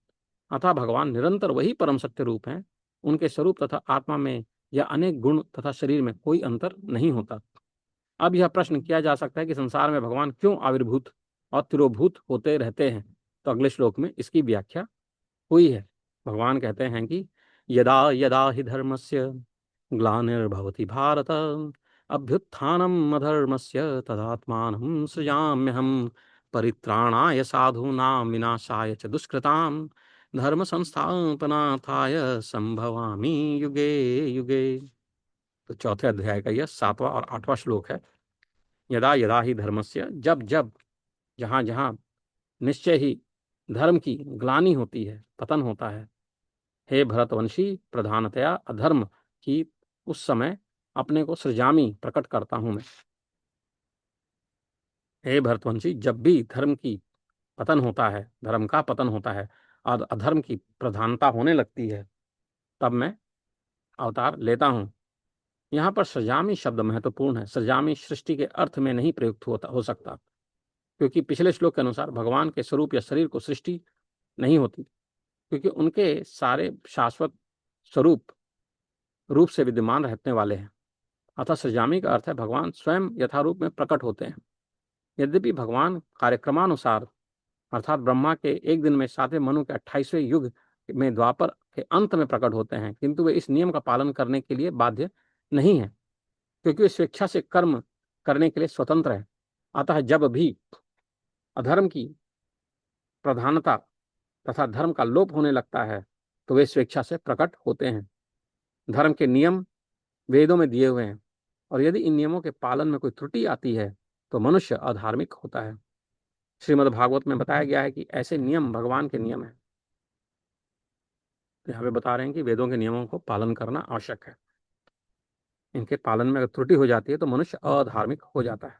अतः भगवान निरंतर वही परम सत्य रूप हैं। उनके स्वरूप तथा आत्मा में या अनेक गुण तथा शरीर में कोई अंतर नहीं होता। अब यह प्रश्न किया जा सकता है कि संसार में भगवान क्यों आविर्भूत और तिरोभूत होते रहते हैं। तो अगले श्लोक में इसकी व्याख्या हुई है। भगवान कहते हैं कि यदा यदा हि धर्मस्य ग्लानिर्भवति भारत अभ्युत्थानम् अधर्मस्य तदात्मानं सृजाम्यहम् परित्राणाय साधूनां विनाशाय च दुष्कृतां धर्म संस्थापनार्थाय संभवामि युगे युगे। तो चौथे अध्याय का यह 7वां और 8वां श्लोक है। यदा यदा ही धर्मस्य, जब जब, जहां जहां निश्चय ही धर्म की ग्लानि होती है, पतन होता है, हे भरतवंशी, प्रधानतया अधर्म की, उस समय अपने को सृजामी प्रकट करता हूं मैं। हे भरतवंशी, जब भी धर्म की पतन होता है, धर्म का पतन होता है और अधर्म की प्रधानता होने लगती है, तब मैं अवतार लेता हूं। यहां पर सृजामी शब्द महत्वपूर्ण है। सृजामी सृष्टि के अर्थ में नहीं प्रयुक्त हो सकता, क्योंकि पिछले श्लोक के अनुसार भगवान के स्वरूप या शरीर को सृष्टि नहीं होती, क्योंकि उनके सारे शाश्वत स्वरूप रूप से विद्यमान रहने वाले हैं। अतः सृजामी का अर्थ है भगवान स्वयं यथारूप में प्रकट होते हैं। यद्यपि भगवान कार्यक्रमानुसार, अर्थात ब्रह्मा के एक दिन में 7वें मनु के 28वें युग में द्वापर के अंत में प्रकट होते हैं, किंतु वे इस नियम का पालन करने के लिए बाध्य नहीं है, क्योंकि वे स्वेच्छा से कर्म करने के लिए स्वतंत्र है। अतः जब भी अधर्म की प्रधानता तथा धर्म का लोप होने लगता है, तो वे स्वेच्छा से प्रकट होते हैं। धर्म के नियम वेदों में दिए हुए हैं, और यदि इन नियमों के पालन में कोई त्रुटि आती है तो मनुष्य अधार्मिक होता है। श्रीमद् भागवत में बताया गया है कि ऐसे नियम भगवान के नियम हैं। यहाँ पे बता रहे हैं कि वेदों के नियमों को पालन करना आवश्यक है। इनके पालन में अगर त्रुटि हो जाती है तो मनुष्य अधार्मिक हो जाता है।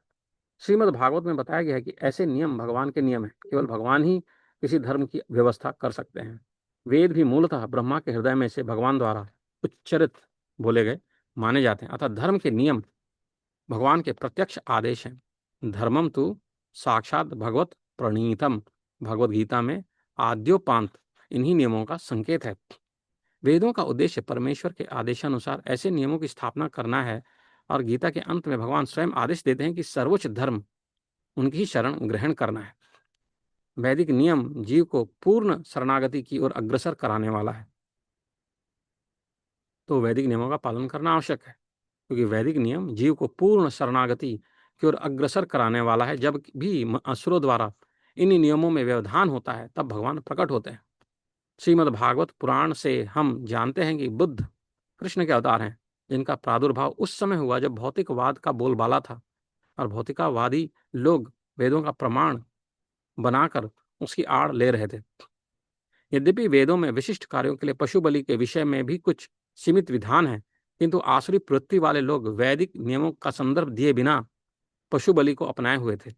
श्रीमद् भागवत में बताया गया है कि ऐसे नियम भगवान के नियम हैं। केवल भगवान ही किसी धर्म की व्यवस्था कर सकते हैं। वेद भी मूलतः ब्रह्मा के हृदय में से भगवान द्वारा उच्चरित बोले गए माने जाते हैं। अतः धर्म के नियम भगवान के प्रत्यक्ष आदेश हैं। धर्मम तो साक्षात भगवत प्रणीतम, भगवत गीता में आद्योपांत इन्हीं नियमों का संकेत है। वेदों का उद्देश्य परमेश्वर के आदेशानुसार ऐसे नियमों की स्थापना करना है, और गीता के अंत में भगवान स्वयं आदेश देते हैं कि सर्वोच्च धर्म उनकी ही शरण ग्रहण करना है। वैदिक नियम जीव को पूर्ण शरणागति की ओर अग्रसर कराने वाला है, तो वैदिक नियमों का पालन करना आवश्यक है, क्योंकि वैदिक नियम जीव को पूर्ण शरणागति की ओर अग्रसर कराने वाला है। जब भी असुरों द्वारा इन्हीं नियमों में व्यवधान होता है तब भगवान प्रकट होते हैं। श्रीमद् भागवत पुराण से हम जानते हैं कि बुद्ध कृष्ण के अवतार हैं, जिनका प्रादुर्भाव उस समय हुआ जब भौतिकवाद का बोलबाला था और भौतिकवादी लोग वेदों का प्रमाण बनाकर उसकी आड़ ले रहे थे। यद्यपि वेदों में विशिष्ट कार्यों के लिए पशु बलि के विषय में भी कुछ सीमित विधान है, किंतु आसुरी प्रवृत्ति वाले लोग वैदिक नियमों का संदर्भ दिए बिना पशु बलि को अपनाए हुए थे।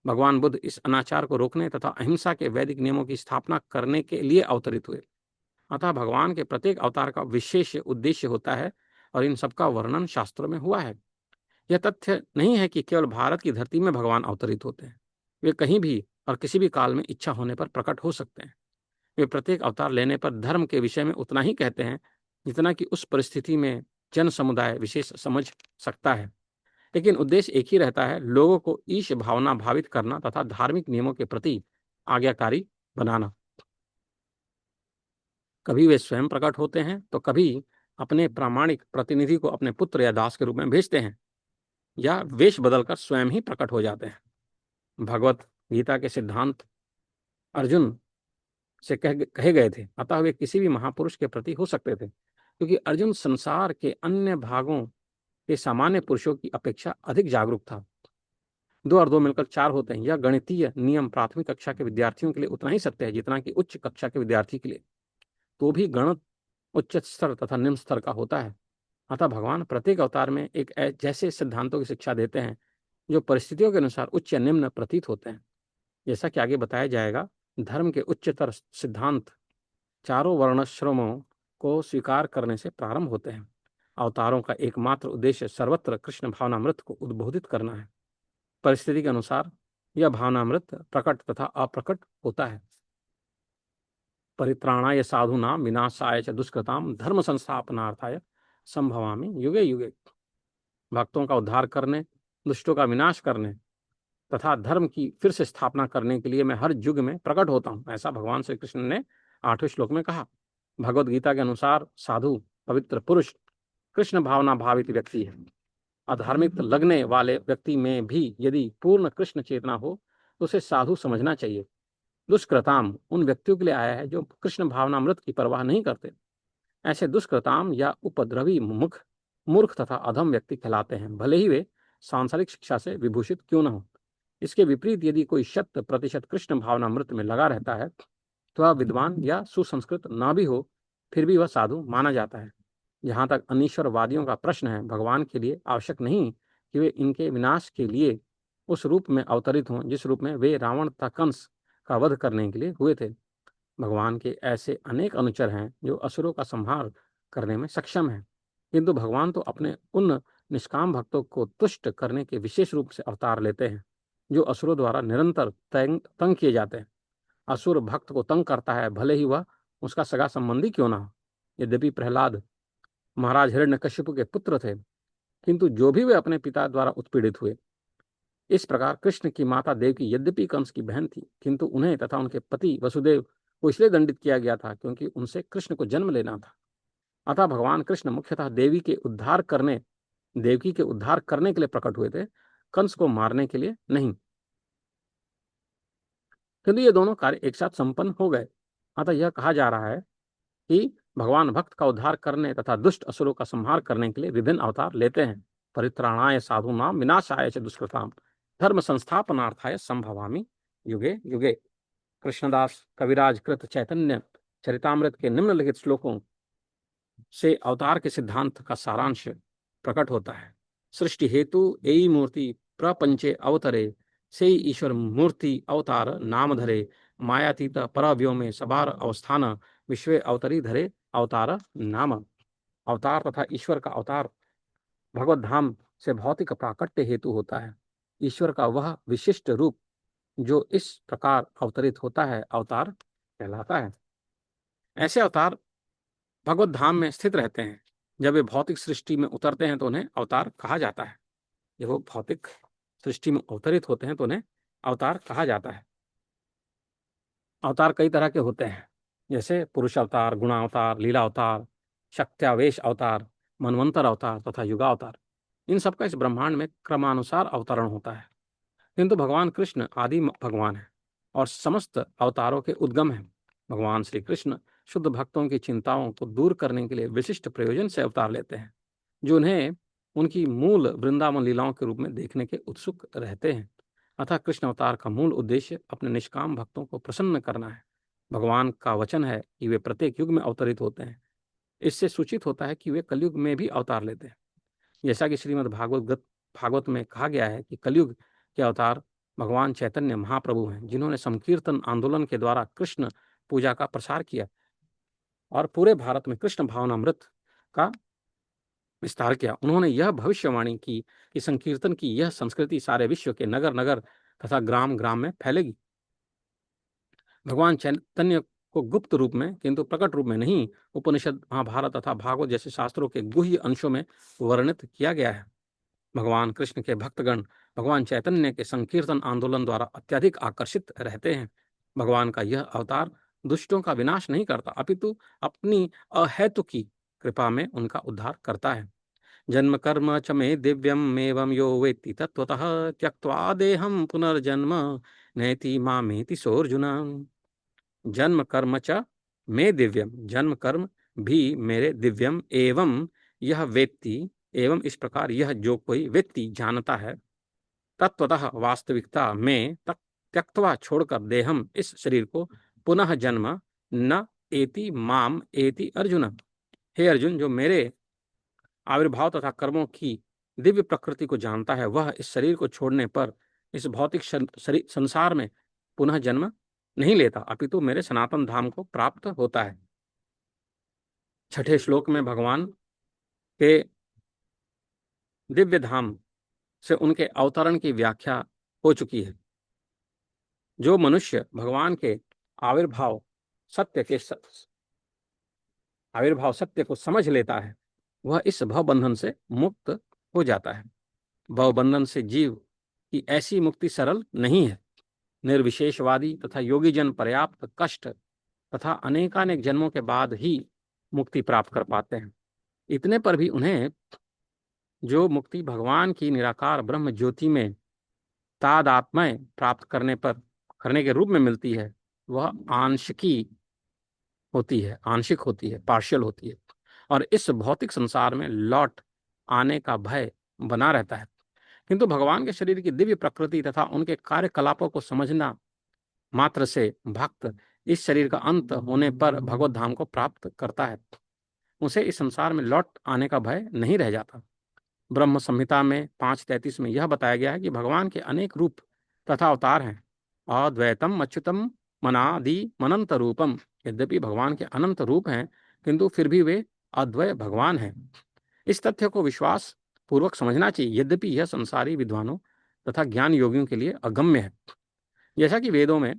भगवान बुद्ध इस अनाचार को रोकने तथा अहिंसा के वैदिक नियमों की स्थापना करने के लिए अवतरित हुए। अतः भगवान के प्रत्येक अवतार का विशेष उद्देश्य होता है और इन सबका वर्णन शास्त्रों में हुआ है। यह तथ्य नहीं है कि केवल भारत की धरती में भगवान अवतरित होते हैं। वे कहीं भी और किसी भी काल में इच्छा होने पर प्रकट हो सकते हैं। वे प्रत्येक अवतार लेने पर धर्म के विषय में उतना ही कहते हैं जितना कि उस परिस्थिति में जन समुदाय विशेष समझ सकता है, लेकिन उद्देश्य एक ही रहता है, लोगों को ईश भावना भावित करना तथा धार्मिक नियमों के प्रति आज्ञाकारी बनाना। कभी वे स्वयं प्रकट होते हैं तो कभी अपने प्रामाणिक प्रतिनिधि को अपने पुत्र या दास के रूप में भेजते हैं, या वेश बदलकर स्वयं ही प्रकट हो जाते हैं। भगवत गीता के सिद्धांत अर्जुन से कहे गए थे, अतः वे किसी भी महापुरुष के प्रति हो सकते थे, क्योंकि अर्जुन संसार के अन्य भागों के सामान्य पुरुषों की अपेक्षा अधिक जागरूक था। 2 और 2 मिलकर 4 होते हैं। यह गणितीय नियम प्राथमिक कक्षा के विद्यार्थियों के लिए उतना ही सत्य है जितना कि उच्च कक्षा के विद्यार्थी के लिए। तो भी गणित उच्च स्तर तथा निम्न स्तर का होता है। अतः भगवान प्रत्येक अवतार में एक जैसे सिद्धांतों की शिक्षा देते हैं जो परिस्थितियों के अनुसार उच्च या निम्न प्रतीत होते हैं। जैसा कि आगे बताया जाएगा, धर्म के उच्चतर सिद्धांत चारों वर्णाश्रमों को स्वीकार करने से प्रारंभ होते हैं। अवतारों का एकमात्र उद्देश्य सर्वत्र कृष्ण भावनामृत को उद्बोधित करना है। परिस्थिति के अनुसार यह भावनामृत प्रकट तथा अप्रकट होता है। परित्राणाय साधूनां विनाशाय च दुष्कृतां धर्म संस्थापनार्थाय संभवामि युगे युगे। भक्तों का उद्धार करने, दुष्टों का विनाश करने तथा धर्म की फिर से स्थापना करने के लिए मैं हर युग में प्रकट होता हूं, ऐसा भगवान श्री कृष्ण ने 8वें श्लोक में कहा। भगवत गीता के अनुसार साधु पवित्र पुरुष कृष्ण भावना भावित व्यक्ति है। अधार्मिक लगने वाले व्यक्ति में भी यदि पूर्ण कृष्ण चेतना हो तो उसे साधु समझना चाहिए। दुष्कृताम उन व्यक्तियों के लिए आया है जो कृष्ण भावनामृत की परवाह नहीं करते। ऐसे दुष्कृताम या उपद्रवी मूर्ख तथा अधम व्यक्ति कहलाते हैं, भले ही वे सांसारिक शिक्षा से विभूषित क्यों न हो। इसके विपरीत यदि कोई 100% कृष्ण भावनामृत में लगा रहता है तो वह विद्वान या सुसंस्कृत न भी हो, फिर भी वह साधु माना जाता है। जहाँ तक अनीश्वरवादियों का प्रश्न है, भगवान के लिए आवश्यक नहीं कि वे इनके विनाश के लिए उस रूप में अवतरित हों जिस रूप में वे रावण तथा कंस का वध करने के लिए हुए थे। भगवान के ऐसे अनेक अनुचर हैं जो असुरों का संहार करने में सक्षम हैं, किंतु भगवान तो अपने उन निष्काम भक्तों को तुष्ट करने के विशेष रूप से अवतार लेते हैं जो असुरों द्वारा निरंतर तंग किए जाते हैं। असुर भक्त को तंग करता है, भले ही वह उसका सगा संबंधी क्यों ना हो। यद्यपि प्रहलाद महाराज हिरण्यकश्यप के पुत्र थे, किंतु जो भी वे अपने पिता द्वारा उत्पीड़ित हुए। इस प्रकार कृष्ण की माता देवकी यद्यपि कंस की बहन थी, किंतु उन्हें तथा उनके पति वसुदेव को इसलिए दंडित किया गया था क्योंकि उनसे कृष्ण को जन्म लेना था। अतः भगवान कृष्ण मुख्यतः देवकी के उद्धार करने के लिए प्रकट हुए थे, कंस को मारने के लिए नहीं। किंतु ये दोनों कार्य एक साथ संपन्न हो गए। अतः यह कहा जा रहा है कि भगवान भक्त का उद्धार करने तथा दुष्ट असुरों का संहार करने के लिए विभिन्न अवतार लेते हैं। परित्राणाय साधूनां विनाशाय च दुष्कृतां धर्म संस्थापनार्थाय संभवामि युगे युगे। कृष्णदास कविराज कृत चैतन्य चरितामृत के निम्नलिखित श्लोकों से अवतार के सिद्धांत का सारांश प्रकट होता है। सृष्टि हेतु एई मूर्ति प्रपंचे अवतरे से ईश्वर मूर्ति अवतार नाम धरे मायातीत परव्योमे सबार अवस्थान विश्व अवतरी धरे अवतार नाम। अवतार तथा ईश्वर का अवतार भगवत धाम से भौतिक प्राकट्य हेतु होता है। ईश्वर का वह विशिष्ट रूप जो इस प्रकार अवतरित होता है अवतार कहलाता है। ऐसे अवतार भगवत धाम में स्थित रहते हैं। जब वे भौतिक सृष्टि में उतरते हैं तो उन्हें अवतार कहा जाता है। जब वो भौतिक सृष्टि में अवतरित होते हैं तो उन्हें अवतार कहा जाता है। अवतार कई तरह के होते हैं, जैसे पुरुष अवतार, गुणावतार, लीला अवतार, शक्त्यावेश अवतार, मनवंतर अवतार तथा युगावतार। इन सब का इस ब्रह्मांड में क्रमानुसार अवतरण होता है। किंतु भगवान कृष्ण आदि भगवान है और समस्त अवतारों के उद्गम है। भगवान श्री कृष्ण शुद्ध भक्तों की चिंताओं को दूर करने के लिए विशिष्ट प्रयोजन से अवतार लेते हैं, जो उन्हें उनकी मूल वृंदावन लीलाओं के रूप में देखने के उत्सुक रहते हैं। अतः कृष्ण अवतार का मूल उद्देश्य अपने निष्काम भक्तों को प्रसन्न करना है। भगवान का वचन है कि वे प्रत्येक युग में अवतरित होते हैं। इससे सूचित होता है कि वे कलयुग में भी अवतार लेते हैं। जैसा कि श्रीमद् भागवत में कहा गया है कि कलयुग के अवतार भगवान चैतन्य महाप्रभु हैं, जिन्होंने संकीर्तन आंदोलन के द्वारा कृष्ण पूजा का प्रसार किया और पूरे भारत में कृष्ण भावनामृत का विस्तार किया। उन्होंने यह भविष्यवाणी की कि संकीर्तन की यह संस्कृति सारे विश्व के नगर नगर तथा ग्राम ग्राम में फैलेगी। भगवान चैतन्य को गुप्त रूप में किंतु प्रकट रूप में नहीं, उपनिषद, महाभारत तथा भागवत जैसे शास्त्रों के गुह्य अंशों में वर्णित किया गया है। भगवान कृष्ण के भक्तगण भगवान चैतन्य के संकीर्तन आंदोलन द्वारा अत्यधिक आकर्षित रहते हैं। भगवान का यह अवतार दुष्टों का विनाश नहीं करता, अपितु अपनी अहेतुकी कृपा में उनका उद्धार करता है। जन्म कर्म च मे दिव्यम एवं यो वेत्ति तत्वतः त्यक्त्वा देहं पुनर्जन्म नैति मामेति सोऽर्जुन। जन्म कर्म च मे दिव्यम, जन्म कर्म भी मेरे दिव्यम, एवं यह वेत्ति, एवं इस प्रकार यह जो कोई व्यक्ति जानता है, तत्वतः वास्तविकता में त्यक्त्वा छोड़कर देहम इस शरीर को पुनः जन्म न एति माम एति अर्जुन। हे अर्जुन, जो मेरे आविर्भाव तथा कर्मों की दिव्य प्रकृति को जानता है, वह इस शरीर को छोड़ने पर इस भौतिक संसार में पुनः जन्म नहीं लेता, अपितु मेरे सनातन धाम को प्राप्त होता है। छठे श्लोक में भगवान के दिव्य धाम से उनके अवतरण की व्याख्या हो चुकी है। जो मनुष्य भगवान के आविर्भाव सत्य को समझ लेता है, वह इस भवबंधन से मुक्त हो जाता है। भवबंधन से जीव की ऐसी मुक्ति सरल नहीं है। निर्विशेषवादी तथा योगी जन पर्याप्त कष्ट तथा अनेकानेक जन्मों के बाद ही मुक्ति प्राप्त कर पाते हैं। इतने पर भी उन्हें जो मुक्ति भगवान की निराकार ब्रह्म ज्योति में तादात्म्य प्राप्त करने के रूप में मिलती है, वह आंशिक होती है, पार्शियल होती है, और इस भौतिक संसार में लौट आने का भय बना रहता है। किंतु भगवान के शरीर की दिव्य प्रकृति तथा उनके कार्यकलापों को समझना मात्र से भक्त इस शरीर का अंत होने पर भगवत धाम को प्राप्त करता है। उसे इस संसार में लौट आने का भय नहीं रह जाता। ब्रह्म संहिता में 5:33 में यह बताया गया है कि भगवान के अनेक रूप तथा अवतार हैं। अद्वैतम अच्युतम मनादि मनंत रूपम। यद्यपि भगवान के अनंत रूप हैं, किंतु फिर भी वे अद्वय भगवान हैं। इस तथ्य को विश्वास पूर्वक समझना चाहिए, यद्यपि यह संसारी विद्वानों तथा ज्ञान योगियों के लिए अगम्य है। जैसा कि वेदों में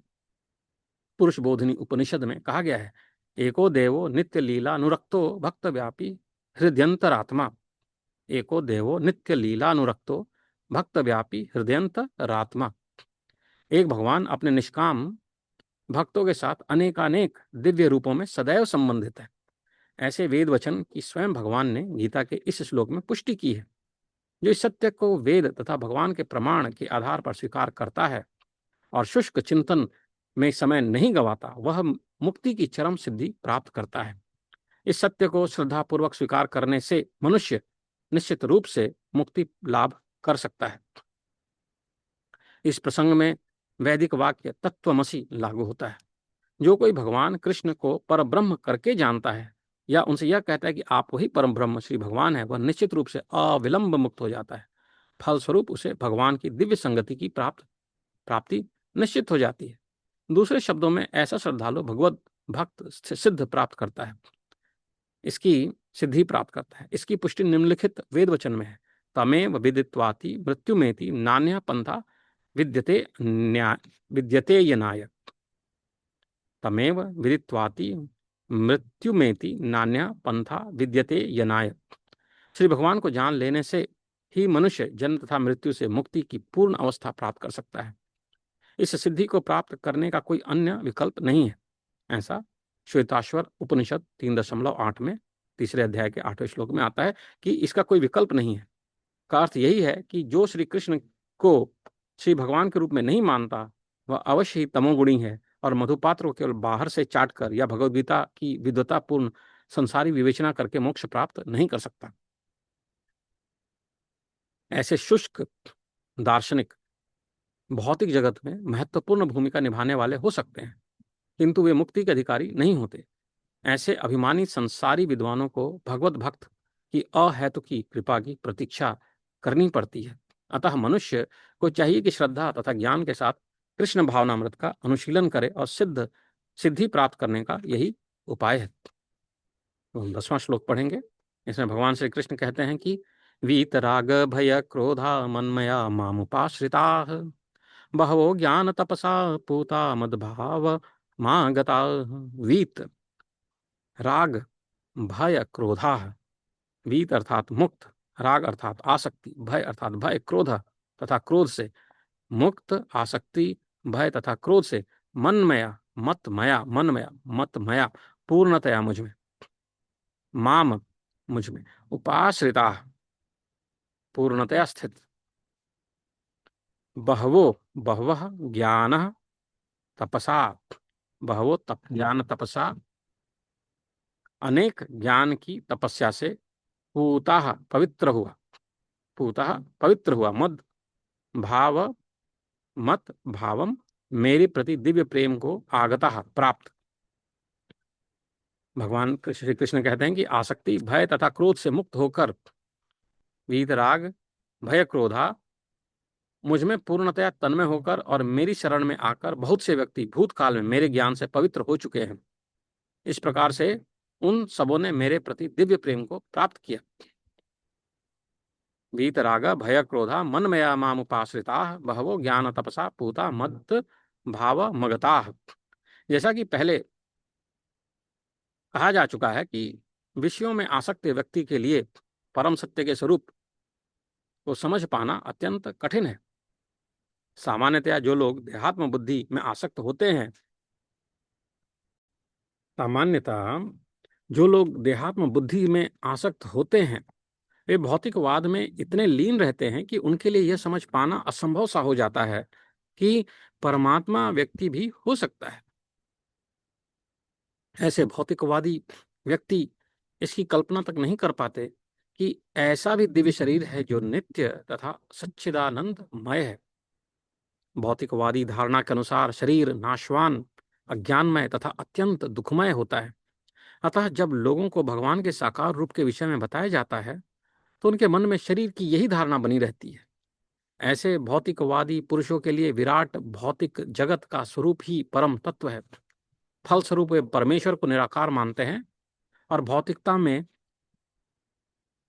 पुरुष बोधिनी उपनिषद में कहा गया है, एको देवो नित्य लीला अनुरक्तो भक्त व्यापी हृदयंतरात्मा। एको देवो नित्य लीला अनुरक्तो भक्त व्यापी हृदयंतरात्मा। एक भगवान अपने निष्काम भक्तों के साथ अनेकानेक दिव्य रूपों में सदैव संबंधित है। ऐसे वेद वचन की स्वयं भगवान ने गीता के इस श्लोक में पुष्टि की है। जो इस सत्य को वेद तथा भगवान के प्रमाण के आधार पर स्वीकार करता है और शुष्क चिंतन में समय नहीं गवाता, वह मुक्ति की चरम सिद्धि प्राप्त करता है। इस सत्य को श्रद्धापूर्वक स्वीकार करने से मनुष्य निश्चित रूप से मुक्ति लाभ कर सकता है। इस प्रसंग में वैदिक वाक्य तत्वमसि लागू होता है। जो कोई भगवान कृष्ण को परब्रह्म करके जानता है या उनसे यह कहता है कि आप वही परम ब्रह्म श्री भगवान है, वह निश्चित रूप से अविलंब मुक्त हो जाता है। फलस्वरूप उसे भगवान की दिव्य संगति की प्राप्ति निश्चित हो जाती है। दूसरे शब्दों में ऐसा श्रद्धालु भगवत भक्त सिद्ध प्राप्त करता है, इसकी सिद्धि प्राप्त करता है। इसकी पुष्टि निम्नलिखित वेद वचन में है, तमेव विदित्वाति मृत्युमेति नान्यः पंथा विद्यते यनाय। तमेव विदित्वाति मृत्युमेति नान्यः पंथा विद्यते यनाय। श्री भगवान को जान लेने से ही मनुष्य जन्म तथा मृत्यु से मुक्ति की पूर्ण अवस्था प्राप्त कर सकता है। इस सिद्धि को प्राप्त करने का कोई अन्य विकल्प नहीं है। ऐसा श्वेताश्वर उपनिषद 3.8 में 3 अध्याय के 8वें श्लोक में आता है कि इसका कोई विकल्प नहीं है। का अर्थ यही है कि जो श्री कृष्ण को श्री भगवान के रूप में नहीं मानता वह अवश्य ही तमोगुणी है और मधुपात्र को केवल बाहर से चाट कर या भगवद्गीता की विद्वतापूर्ण संसारी विवेचना करके मोक्ष प्राप्त नहीं कर सकता। ऐसे शुष्क दार्शनिक भौतिक जगत में महत्वपूर्ण भूमिका निभाने वाले हो सकते हैं, किंतु वे मुक्ति के अधिकारी नहीं होते। ऐसे अभिमानी संसारी विद्वानों को भगवत भक्त की अहेतुकी कृपा की प्रतीक्षा करनी पड़ती है। अतः मनुष्य को चाहिए कि श्रद्धा तथा ज्ञान के साथ कृष्ण भावनामृत का अनुशीलन करे और सिद्धि प्राप्त करने का यही उपाय है। तो हम 10वां श्लोक पढ़ेंगे। इसमें भगवान श्री कृष्ण कहते हैं कि वीतराग भय क्रोधा मन्मया मामुपाश्रिता बहवो ज्ञान तपसा पूता मद्भाव मां गता। वीत राग भय क्रोधा, वीत अर्थात मुक्त, राग अर्थात आसक्ति, भय अर्थात भय, क्रोध तथा क्रोध से, मुक्त, आसक्ति, भय तथा क्रोध से, मनमया मतमया, मनमया मतमया, पूर्णतया मुझ में, माम मुझ में, उपाश्रिता पूर्णतया स्थित, बहवो बहवः ज्ञान तपसा, बहवो तप ज्ञान तपसा, अनेक ज्ञान की तपस्या से, पूता पवित्र हुआ, पूता पवित्र हुआ, मद भाव मत भावम मेरे प्रति दिव्य प्रेम को आगता प्राप्त। भगवान श्री कृष्ण कहते हैं कि आसक्ति, भय तथा क्रोध से मुक्त होकर वीतराग भय क्रोधा मुझ में पूर्णतया तन्मय होकर और मेरी शरण में आकर बहुत से व्यक्ति भूतकाल में मेरे ज्ञान से पवित्र हो चुके हैं। इस प्रकार से उन सबों ने मेरे प्रति दिव्य प्रेम को प्राप्त किया। वीतराग भय क्रोधा मनमया मामुपाश्रिता बहवो ज्ञान तपसा पूता मत भाव मगता। जैसा कि पहले कहा जा चुका है कि विषयों में आसक्त व्यक्ति के लिए परम सत्य के स्वरूप को समझ पाना अत्यंत कठिन है। सामान्यतया जो लोग देहात्म बुद्धि में आसक्त होते हैं, सामान्यतः जो लोग देहात्म बुद्धि में आसक्त होते हैं वे भौतिकवाद में इतने लीन रहते हैं कि उनके लिए यह समझ पाना असंभव सा हो जाता है कि परमात्मा व्यक्ति भी हो सकता है। ऐसे भौतिकवादी व्यक्ति इसकी कल्पना तक नहीं कर पाते कि ऐसा भी दिव्य शरीर है जो नित्य तथा सच्चिदानंदमय है। भौतिकवादी धारणा के अनुसार शरीर नाशवान, अज्ञानमय तथा अत्यंत दुखमय होता है। अतः जब लोगों को भगवान के साकार रूप के विषय में बताया जाता है तो उनके मन में शरीर की यही धारणा बनी रहती है। ऐसे भौतिकवादी पुरुषों के लिए विराट भौतिक जगत का स्वरूप ही परम तत्व है। फलस्वरूप वे परमेश्वर को निराकार मानते हैं और भौतिकता में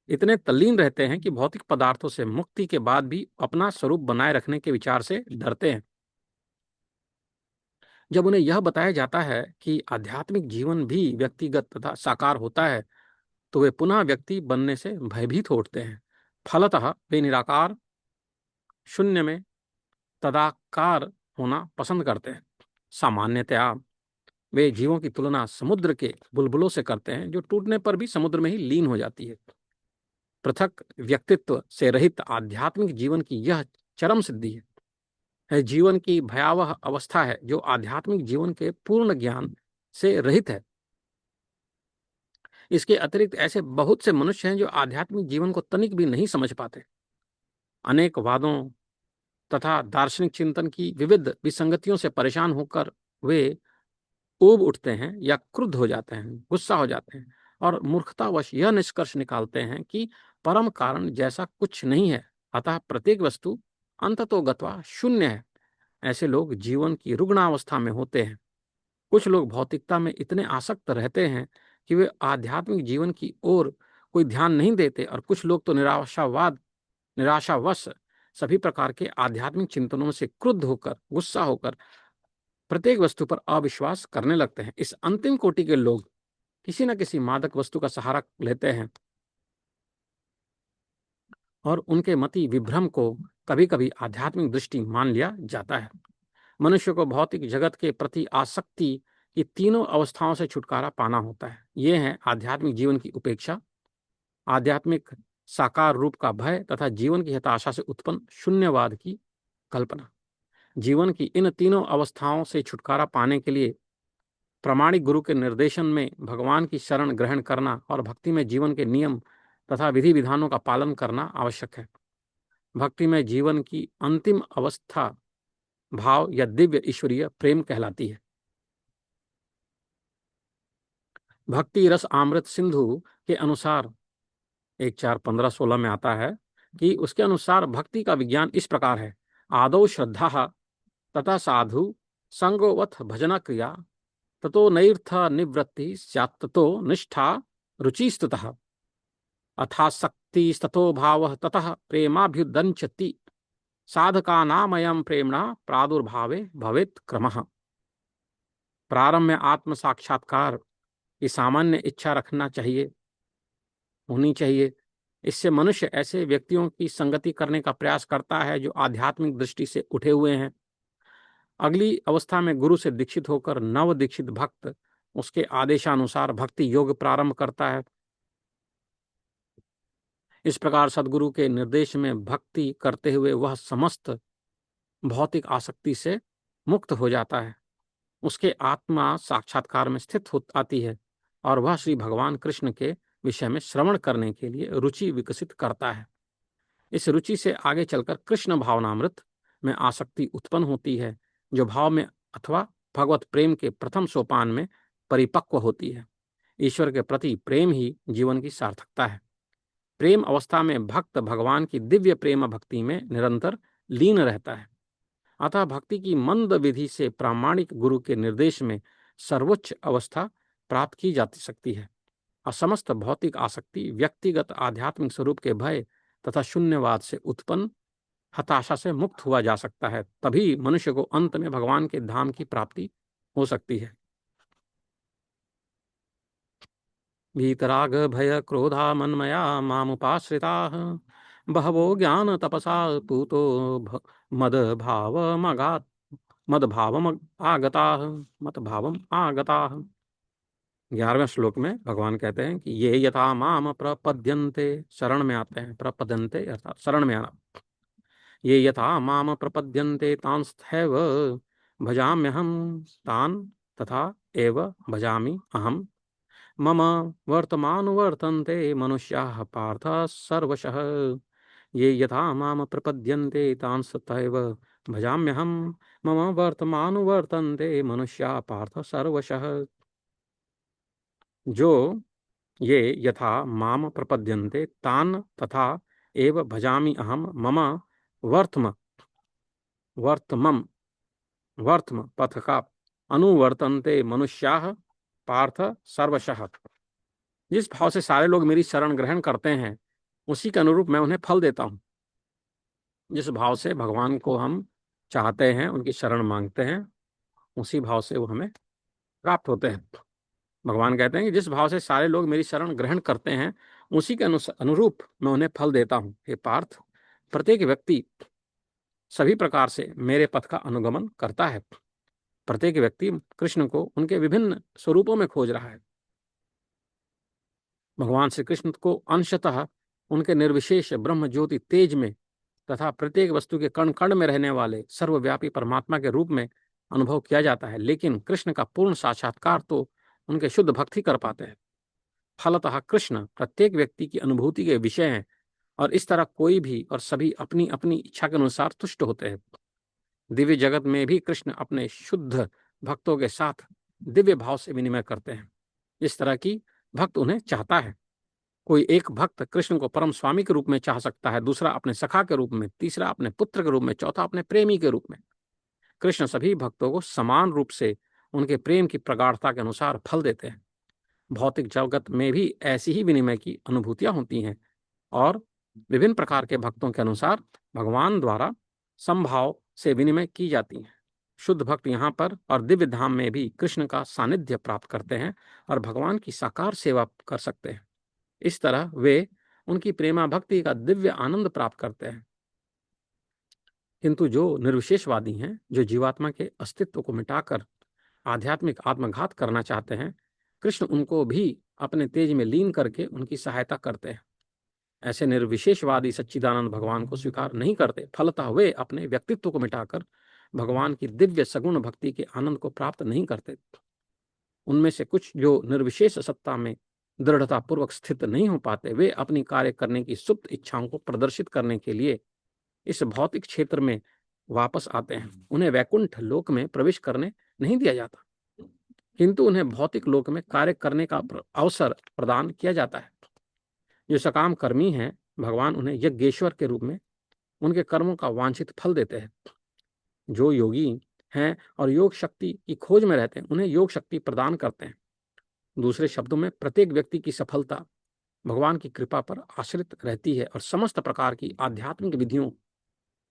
इतने तल्लीन रहते हैं कि भौतिक पदार्थों से मुक्ति के बाद भी अपना स्वरूप बनाए रखने के विचार से डरते हैं। जब उन्हें यह बताया जाता है कि आध्यात्मिक जीवन भी व्यक्तिगत तथा साकार होता है तो वे पुनः व्यक्ति बनने से भयभीत होते हैं। फलतः वे निराकार शून्य में तदाकार होना पसंद करते हैं। सामान्यतया वे जीवों की तुलना समुद्र के बुलबुलों से करते हैं जो टूटने पर भी समुद्र में ही लीन हो जाती है। पृथक व्यक्तित्व से रहित आध्यात्मिक जीवन की यह चरम सिद्धि है जीवन की भयावह अवस्था है जो आध्यात्मिक जीवन के पूर्ण ज्ञान से रहित है। इसके अतिरिक्त ऐसे बहुत से मनुष्य हैं जो आध्यात्मिक जीवन को तनिक भी नहीं समझ पाते। अनेक वादों तथा दार्शनिक चिंतन की विविध विसंगतियों से परेशान होकर वे ऊब उठते हैं या क्रुद्ध हो जाते हैं, गुस्सा हो जाते हैं और मूर्खतावश यह निष्कर्ष निकालते हैं कि परम कारण जैसा कुछ नहीं है, अतः प्रत्येक वस्तु अंततोगत्वा शून्य है। ऐसे लोग जीवन की रुग्णावस्था में होते हैं। कुछ लोग भौतिकता में इतने आसक्त रहते हैं कि वे आध्यात्मिक जीवन की ओर कोई ध्यान नहीं देते और कुछ लोग तो निराशावश सभी प्रकार के आध्यात्मिक चिंतनों से क्रुद्ध होकर, गुस्सा होकर प्रत्येक वस्तु पर अविश्वास करने लगते हैं। इस अंतिम कोटि के लोग किसी न किसी मादक वस्तु का सहारा लेते हैं और उनके मति विभ्रम को कभी कभी आध्यात्मिक दृष्टि मान लिया जाता है। मनुष्य को भौतिक जगत के प्रति आसक्ति की तीनों अवस्थाओं से छुटकारा पाना होता है। ये हैं आध्यात्मिक जीवन की उपेक्षा, आध्यात्मिक साकार रूप का भय तथा जीवन की हताशा से उत्पन्न शून्यवाद की कल्पना। जीवन की इन तीनों अवस्थाओं से छुटकारा पाने के लिए प्रामाणिक गुरु के निर्देशन में भगवान की शरण ग्रहण करना और भक्ति में जीवन के नियम तथा विधि विधानों का पालन करना आवश्यक है। भक्ति में जीवन की अंतिम अवस्था भाव या दिव्य ईश्वरीय प्रेम कहलाती है। भक्ति रस अमृत सिंधु के अनुसार 1:4-15-16 में आता है कि उसके अनुसार भक्ति का विज्ञान इस प्रकार है। आदौ श्रद्धा तथा साधु संगोवथ भजना क्रिया ततो नैर्थ निवृत्ति स्यात् ततो निष्ठा रुचिस्ततः अथासक्तिस्ततो भावः ततः प्रेमाभ्युदञ्चति साधकानामयं प्रेम्णा प्रादुर्भावे भवेत् क्रमः। प्रारंभ में आत्म साक्षात्कार की सामान्य इच्छा रखना चाहिए होनी चाहिए। इससे मनुष्य ऐसे व्यक्तियों की संगति करने का प्रयास करता है जो आध्यात्मिक दृष्टि से उठे हुए हैं। अगली अवस्था में गुरु से दीक्षित होकर नव दीक्षित भक्त उसके आदेशानुसार भक्ति योग प्रारंभ करता है। इस प्रकार सदगुरु के निर्देश में भक्ति करते हुए वह समस्त भौतिक आसक्ति से मुक्त हो जाता है। उसके आत्मा साक्षात्कार में स्थित हो आती है और वह श्री भगवान कृष्ण के विषय में श्रवण करने के लिए रुचि विकसित करता है। इस रुचि से आगे चलकर कृष्ण भावनामृत में आसक्ति उत्पन्न होती है, जो भाव में अथवा भगवत प्रेम के प्रथम सोपान में परिपक्व होती है। ईश्वर के प्रति प्रेम ही जीवन की सार्थकता है। प्रेम अवस्था में भक्त भगवान की दिव्य प्रेम भक्ति में निरंतर लीन रहता है। अतः भक्ति की मंद विधि से प्रामाणिक गुरु के निर्देश में सर्वोच्च अवस्था प्राप्त की जा सकती है और समस्त भौतिक आसक्ति व्यक्तिगत आध्यात्मिक स्वरूप के भय तथा शून्यवाद से उत्पन्न हताशा से मुक्त हुआ जा सकता है। तभी मनुष्य को अंत में भगवान के धाम की प्राप्ति हो सकती है। वीतराग भय क्रोधा मन्मया मामुपाश्रिताः बहवो ज्ञान तपसा पूतो मदभावम आगताः। 11वें श्लोक में भगवान कहते हैं कि ये यथा माम प्रपद्यन्ते, शरण में आते हैं, प्रपद्यन्ते अर्थात शरण में आना। ये यथा माम प्रपद्यन्ते तांस्तैव भजाम्यहं तान् तथा एव भजामि अहम्। मम वर्तमानुवर्तन्ते मनुष्याः पार्थ सर्वशः। ये यथा माम प्रपद्यन्ते तांस्तैव भजाम्यहम्। मम वर्तमानुवर्तन्ते मनुष्याः पार्थ सर्वशः। जो ये यथा माम प्रपद्यन्ते तान् तथा एव भजामि अहम्। मम वर्तम पथ का अनुवर्तन्ते मनुष्याः पार्थ सर्वशः। जिस भाव से सारे लोग मेरी शरण ग्रहण करते हैं उसी के अनुरूप मैं उन्हें फल देता हूँ। जिस भाव से भगवान को हम चाहते हैं, उनकी शरण मांगते हैं, उसी भाव से वो हमें प्राप्त होते हैं। भगवान कहते हैं कि जिस भाव से सारे लोग मेरी शरण ग्रहण करते हैं उसी के अनुरूप मैं उन्हें फल देता हूँ। हे पार्थ, प्रत्येक व्यक्ति सभी प्रकार से मेरे पथ का अनुगमन करता है। प्रत्येक व्यक्ति कृष्ण को उनके विभिन्न स्वरूपों में खोज रहा है। भगवान श्री कृष्ण को अंशतः उनके निर्विशेष ब्रह्म ज्योति तेज में तथा प्रत्येक वस्तु के कण कण में रहने वाले सर्वव्यापी परमात्मा के रूप में अनुभव किया जाता है, लेकिन कृष्ण का पूर्ण साक्षात्कार तो उनके शुद्ध भक्त ही कर पाते हैं। फलतः कृष्ण प्रत्येक व्यक्ति की अनुभूति के विषय हैं और इस तरह कोई भी और सभी अपनी अपनी इच्छा के अनुसार तुष्ट होते हैं। दिव्य जगत में भी कृष्ण अपने शुद्ध भक्तों के साथ दिव्य भाव से विनिमय करते हैं। इस तरह की भक्त उन्हें चाहता है। कोई एक भक्त कृष्ण को परम स्वामी के रूप में चाह सकता है, दूसरा अपने सखा के रूप में, तीसरा अपने पुत्र के रूप में, चौथा अपने प्रेमी के रूप में। कृष्ण सभी भक्तों को समान रूप से उनके प्रेम की प्रगाढ़ता के अनुसार फल देते हैं। भौतिक जगत में भी ऐसी ही विनिमय की अनुभूतियां होती हैं और विभिन्न प्रकार के भक्तों के अनुसार भगवान द्वारा समभाव से विनिमय की जाती हैं। शुद्ध भक्त यहाँ पर और दिव्य धाम में भी कृष्ण का सानिध्य प्राप्त करते हैं और भगवान की साकार सेवा कर सकते हैं। इस तरह वे उनकी प्रेमा भक्ति का दिव्य आनंद प्राप्त करते हैं। किंतु जो निर्विशेषवादी हैं, जो जीवात्मा के अस्तित्व को मिटाकर आध्यात्मिक आत्मघात करना चाहते हैं, कृष्ण उनको भी अपने तेज में लीन करके उनकी सहायता करते हैं। ऐसे निर्विशेषवादी सच्चिदानंद भगवान को स्वीकार नहीं करते, फलतः वे अपने व्यक्तित्व को मिटाकर भगवान की दिव्य सगुण भक्ति के आनंद को प्राप्त नहीं करते। उनमें से कुछ जो निर्विशेष सत्ता में दृढ़ता पूर्वक स्थित नहीं हो पाते, वे अपनी कार्य करने की सुप्त इच्छाओं को प्रदर्शित करने के लिए इस भौतिक क्षेत्र में वापस आते हैं। उन्हें वैकुंठ लोक में प्रवेश करने नहीं दिया जाता, किंतु उन्हें भौतिक लोक में कार्य करने का अवसर प्रदान किया जाता है। जो सकाम कर्मी हैं, भगवान उन्हें यज्ञेश्वर के रूप में उनके कर्मों का वांछित फल देते हैं। जो योगी हैं और योग शक्ति की खोज में रहते हैं, उन्हें योग शक्ति प्रदान करते हैं। दूसरे शब्दों में, प्रत्येक व्यक्ति की सफलता भगवान की कृपा पर आश्रित रहती है और समस्त प्रकार की आध्यात्मिक विधियों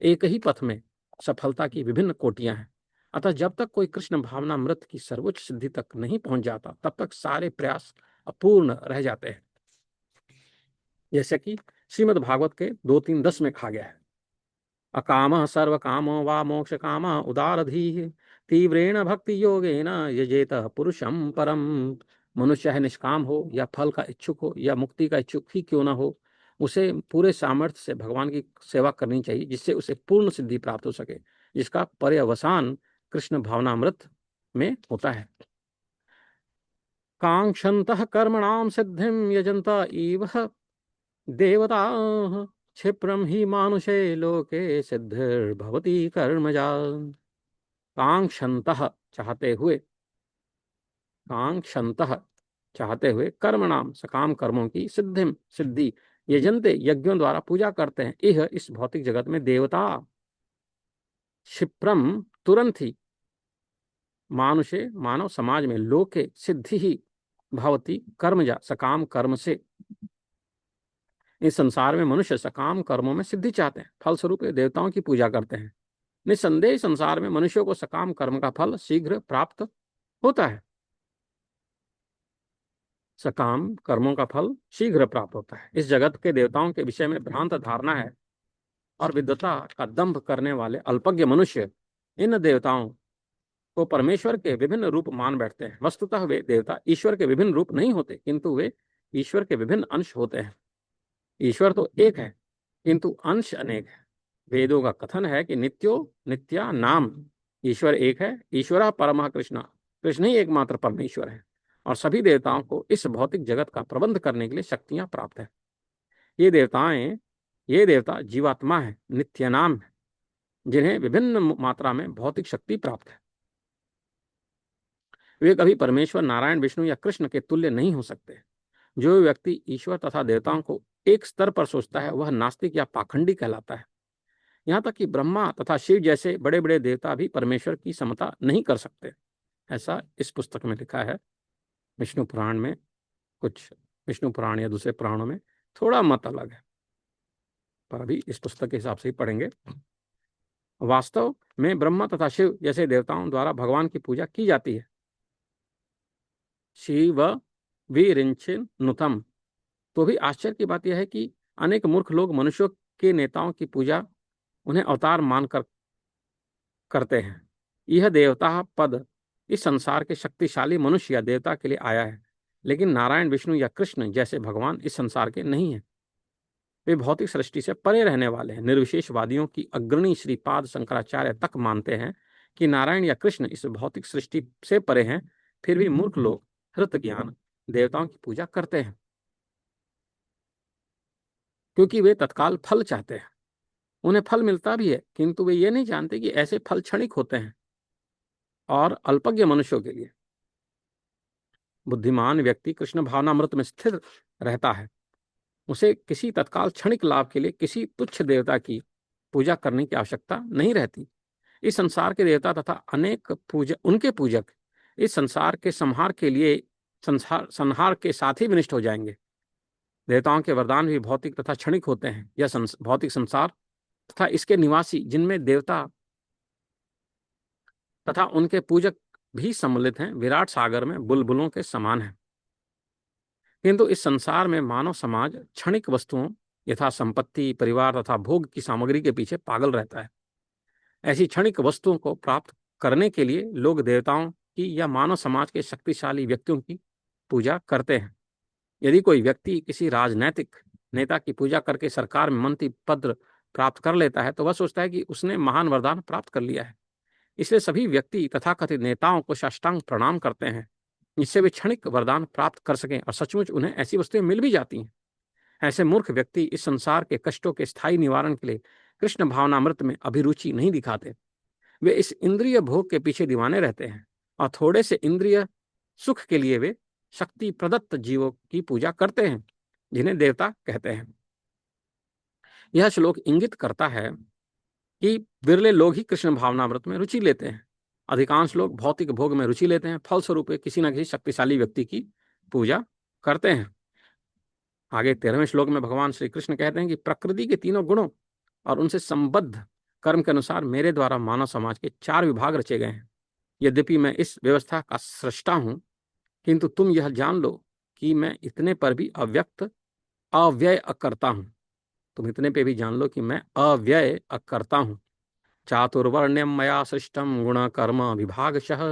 एक ही पथ में सफलता की विभिन्न कोटियां हैं। अतः जब तक कोई कृष्ण भावनामृत की सर्वोच्च सिद्धि तक नहीं पहुंच जाता, तब तक सारे प्रयास अपूर्ण रह जाते हैं। जैसे कि श्रीमद् भागवत के 2:3-10 में कहा गया है, अकाम सर्व कामो वा मोक्ष काम उदारधी तीव्रेण भक्ति योगेन यजेत पुरुषम परम। मनुष्य है निष्काम हो या फल का इच्छुक हो या मुक्ति का इच्छुक ही क्यों ना हो, उसे पूरे सामर्थ्य से भगवान की सेवा करनी चाहिए, जिससे उसे पूर्ण सिद्धि प्राप्त हो सके, जिसका पर्यवसान कृष्ण भावनामृत में होता है। कांक्षन्तः कर्मणां सिद्धिं यजन्त इव देवता क्षिप्रम ही मानुषे लोके सिद्धिर्भवति कर्मजा। कांक्षन्तः चाहते हुए, कांक्षन्तः चाहते हुए, कर्मणाम सकाम कर्मों की, सिद्धिम सिद्धि, यजन्ते यज्ञों द्वारा पूजा करते हैं, यह इस भौतिक जगत में देवता, क्षिप्रम तुरंत ही, मानुषे मानव समाज में, लोके सिद्धि ही, भवती कर्मजा सकाम कर्म से। इस संसार में मनुष्य सकाम कर्मों में सिद्धि चाहते हैं, फलस्वरूप देवताओं की पूजा करते हैं। निस्संदेह संसार में मनुष्यों को सकाम कर्म का फल शीघ्र प्राप्त होता है। सकाम कर्मों का फल शीघ्र प्राप्त होता है। इस जगत के देवताओं के विषय में भ्रांत धारणा है और विद्वता का दंभ करने वाले अल्पज्ञ मनुष्य इन देवताओं को परमेश्वर के विभिन्न रूप मान बैठते हैं। वस्तुतः वे देवता ईश्वर के विभिन्न रूप नहीं होते, किंतु वे ईश्वर के विभिन्न अंश होते हैं। ईश्वर तो एक है, किंतु अंश अनेक है। वेदों का कथन है कि नित्यो नित्या नाम, ईश्वर एक है, ईश्वरा परमः कृष्ण, कृष्ण ही एकमात्र परमेश्वर है, और सभी देवताओं को इस भौतिक जगत का प्रबंध करने के लिए शक्तियां प्राप्त है। ये देवता जीवात्मा है, नित्य नाम है, जिन्हें विभिन्न मात्रा में भौतिक शक्ति प्राप्त है। वे कभी परमेश्वर नारायण विष्णु या कृष्ण के तुल्य नहीं हो सकते। जो व्यक्ति ईश्वर तथा देवताओं को एक स्तर पर सोचता है, वह नास्तिक या पाखंडी कहलाता है। यहाँ तक कि ब्रह्मा तथा शिव जैसे बड़े बड़े देवता भी परमेश्वर की समता नहीं कर सकते। ऐसा इस पुस्तक में लिखा है। विष्णु पुराण में, कुछ विष्णु पुराण या दूसरे पुराणों में थोड़ा मत अलग है, पर अभी इस पुस्तक के हिसाब से ही पढ़ेंगे। वास्तव में ब्रह्मा तथा शिव जैसे देवताओं द्वारा भगवान की पूजा की जाती है। शिव विरिंचिन नुतम। तो भी आश्चर्य की बात यह है कि अनेक मूर्ख लोग मनुष्यों के नेताओं की पूजा उन्हें अवतार मानकर करते हैं। यह देवता पद इस संसार के शक्तिशाली मनुष्य या देवता के लिए आया है, लेकिन नारायण विष्णु या कृष्ण जैसे भगवान इस संसार के नहीं हैं। वे भौतिक सृष्टि से परे रहने वाले हैं। निर्विशेषवादियों की अग्रणी श्रीपाद शंकराचार्य तक मानते हैं कि नारायण या कृष्ण इस भौतिक सृष्टि से परे हैं, फिर भी मूर्ख लोग हृत ज्ञान देवताओं की पूजा करते हैं, क्योंकि वे तत्काल फल चाहते हैं। उन्हें फल मिलता भी है, किंतु वे ये नहीं जानते कि ऐसे फल क्षणिक होते हैं और अल्पज्ञ मनुष्यों के लिए। बुद्धिमान व्यक्ति कृष्ण भावनामृत में स्थिर रहता है। उसे किसी तत्काल क्षणिक लाभ के लिए किसी तुच्छ देवता की पूजा करने की आवश्यकता नहीं रहती। इस संसार के देवता तथा अनेक उनके पूजक इस संसार के संहार के लिए संहार के साथ ही विनष्ट हो जाएंगे। देवताओं के वरदान भी भौतिक तथा क्षणिक होते हैं। यह भौतिक संसार तथा इसके निवासी, जिनमें देवता तथा उनके पूजक भी सम्मिलित हैं, विराट सागर में बुलबुलों के समान है। किंतु इस संसार में मानव समाज क्षणिक वस्तुओं यथा संपत्ति, परिवार तथा भोग की सामग्री के पीछे पागल रहता है। ऐसी क्षणिक वस्तुओं को प्राप्त करने के लिए लोग देवताओं की या मानव समाज के शक्तिशाली व्यक्तियों की पूजा करते हैं। यदि कोई व्यक्ति किसी राजनैतिक नेता की पूजा करके सरकार में मंत्री पद प्राप्त कर लेता है तो वह सोचता है कि उसने महान वरदान प्राप्त कर लिया है। इसलिए सभी व्यक्ति तथाकथित नेताओं को साष्टांग प्रणाम करते हैं, जिससे वे क्षणिक वरदान प्राप्त कर सकें, और सचमुच उन्हें ऐसी वस्तुएं मिल भी जाती हैं। ऐसे मूर्ख व्यक्ति इस संसार के कष्टों के स्थायी निवारण के लिए कृष्ण भावनामृत में अभिरुचि नहीं दिखाते। वे इस इंद्रिय भोग के पीछे दीवाने रहते हैं, और थोड़े से इंद्रिय सुख के लिए वे शक्ति प्रदत्त जीवों की पूजा करते हैं, जिन्हें देवता कहते हैं। यह श्लोक इंगित करता है कि विरले लोग ही कृष्ण भावनामृत में रुचि लेते हैं। अधिकांश लोग भौतिक भोग में रुचि लेते हैं, फलस्वरूप वे किसी न किसी शक्तिशाली व्यक्ति की पूजा करते हैं। आगे 13वें श्लोक में भगवान श्री कृष्ण कहते हैं कि प्रकृति के तीनों गुणों और उनसे संबद्ध कर्म के अनुसार मेरे द्वारा मानव समाज के 4 विभाग रचे गए हैं। यद्यपि मैं इस व्यवस्था का सृष्टा हूं, किंतु तुम यह जान लो कि मैं इतने पर भी अव्यक्त अव्यय अकर्ता हूं। तुम इतने पे भी जान लो कि मैं अव्यय अकर्ता हूं। चातुर्वर्ण्यम मया सृष्टम गुण कर्म विभागशः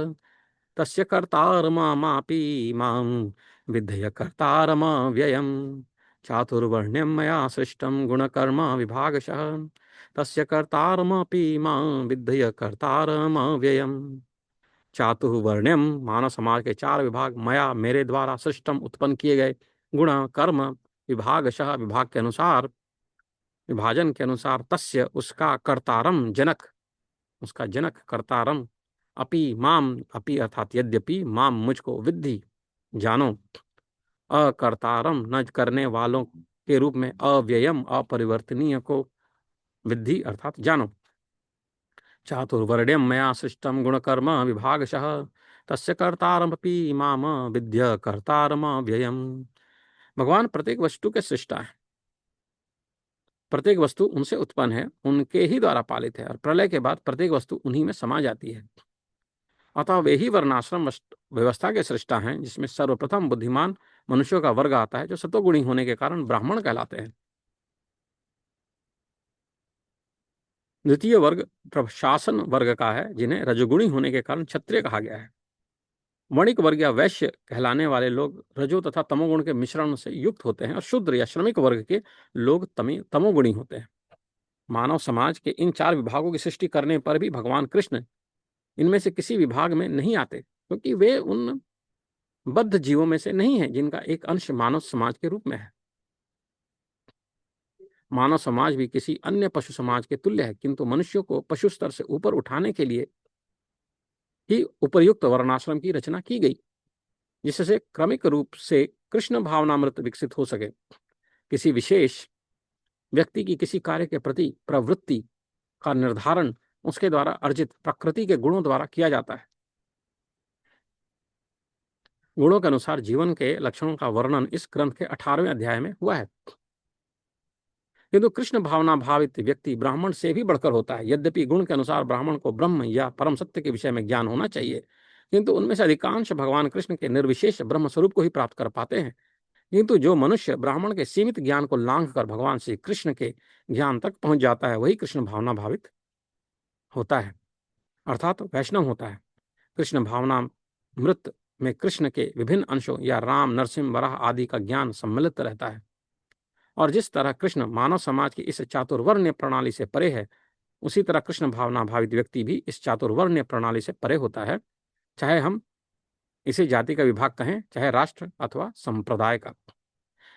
तस्य कर्तारमापि मां विद्धय कर्तारमव्ययम्। चातुर्वर्ण्यम मया सृष्टम गुण कर्म विभागशः तस्य कर्तारमपि मां विद्धय कर्तारमव्ययम्। चातुर्वर्ण्यम मानव समाज के 4 विभाग मया मेरे द्वारा सृष्टम उत्पन्न किए गए गुण कर्म विभागशः विभाग के अनुसार विभाजन के अनुसार तस्य उसका कर्तारम जनक उसका जनक कर्तारम अपि माम अपि अर्थात यद्यपि माम मुझको विद्धि जानो अकर्तारम न करने वालों के रूप में अव्ययम अपरिवर्तनीय को विद्धि अर्थात जानो। चातुर्वर्ण्यम मया सृष्टम गुणकर्म विभागशः तस्य कर्तारमपि माम विद्य कर्तारम व्ययम। भगवान प्रत्येक वस्तु के सृष्टा है, प्रत्येक वस्तु उनसे उत्पन्न है, उनके ही द्वारा पालित है, और प्रलय के बाद प्रत्येक वस्तु उन्हीं में समा जाती है। अतः वे ही वर्णाश्रम व्यवस्था के सृष्टा हैं, जिसमें सर्वप्रथम बुद्धिमान मनुष्यों का वर्ग आता है, जो सतोगुणी होने के कारण ब्राह्मण कहलाते हैं। द्वितीय वर्ग प्रशासन वर्ग का है, जिन्हें रजोगुणी होने के कारण क्षत्रिय कहा गया है। वणिक वर्ग या वैश्य कहलाने वाले लोग रजो तथा तमोगुण के मिश्रण से युक्त होते हैं, और शूद्र या श्रमिक वर्ग के लोग तमोगुणी होते हैं। मानव समाज के इन 4 विभागों की सृष्टि करने पर भी भगवान कृष्ण इनमें से किसी विभाग में नहीं आते, क्योंकि वे उन बद्ध जीवों में से नहीं है जिनका एक अंश मानव समाज के रूप में है। मानव समाज भी किसी अन्य पशु समाज के तुल्य है, किंतु मनुष्यों को पशु स्तर से ऊपर उठाने के लिए ही उपर्युक्त वर्णाश्रम की रचना की गई, जिससे क्रमिक रूप से कृष्ण भावनामृत विकसित हो सके। किसी विशेष व्यक्ति की किसी कार्य के प्रति प्रवृत्ति का निर्धारण उसके द्वारा अर्जित प्रकृति के गुणों द्वारा किया जाता है। गुणों के अनुसार जीवन के लक्षणों का वर्णन इस ग्रंथ के 18वें अध्याय में हुआ है। किंतु कृष्ण भावना भावित व्यक्ति ब्राह्मण से भी बढ़कर होता है। यद्यपि गुण के अनुसार ब्राह्मण को ब्रह्म या परम सत्य के विषय में ज्ञान होना चाहिए, किंतु उनमें से अधिकांश भगवान कृष्ण के निर्विशेष ब्रह्म स्वरूप को ही प्राप्त कर पाते हैं। किंतु जो मनुष्य ब्राह्मण के सीमित ज्ञान को लांघ कर भगवान श्री कृष्ण के ज्ञान तक पहुंच जाता है, वही कृष्ण भावना भावित होता है, अर्थात वैष्णव होता है। कृष्ण भावना मृत में कृष्ण के विभिन्न अंशों या राम, नरसिंह, वराह आदि का ज्ञान सम्मिलित रहता है। और जिस तरह कृष्ण मानव समाज की इस चातुर्वर्ण्य प्रणाली से परे है, उसी तरह कृष्ण भावना भावित व्यक्ति भी इस चातुर्वर्ण्य प्रणाली से परे होता है, चाहे हम इसे जाति का विभाग कहें, चाहे राष्ट्र अथवा संप्रदाय का।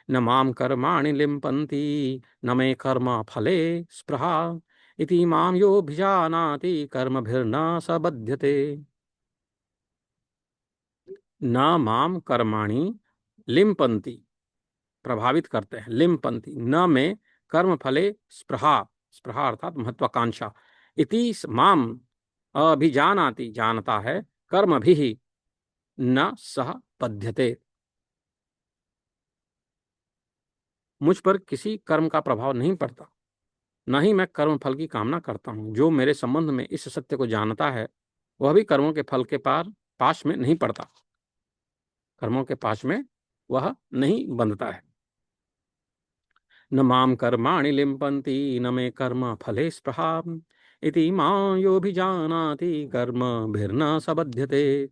न माम कर्माणि लिम्पन्ति न मे कर्म फले स्पृहा इति माम योऽभिजानाति कर्मभिर्न स बध्यते। न माम कर्माणि लिम्पन्ति प्रभावित करते हैं, लिम्पन्ति न में कर्म फले स्पृहा, स्पृहा अर्थात महत्वाकांक्षा, इति माम अभिजानाति जानता है, कर्म भी न सह पद्यते मुझ पर किसी कर्म का प्रभाव नहीं पड़ता, न ही मैं कर्म फल की कामना करता हूं। जो मेरे संबंध में इस सत्य को जानता है, वह भी कर्मों के फल के पाश में नहीं पड़ता, कर्मों के पाश में वह नहीं बंधता है। न माम कर्माणि लिम्पन्ति न मे कर्म फले स्पृहा इति मां योऽभिजानाति कर्मभिर्न स बध्यते।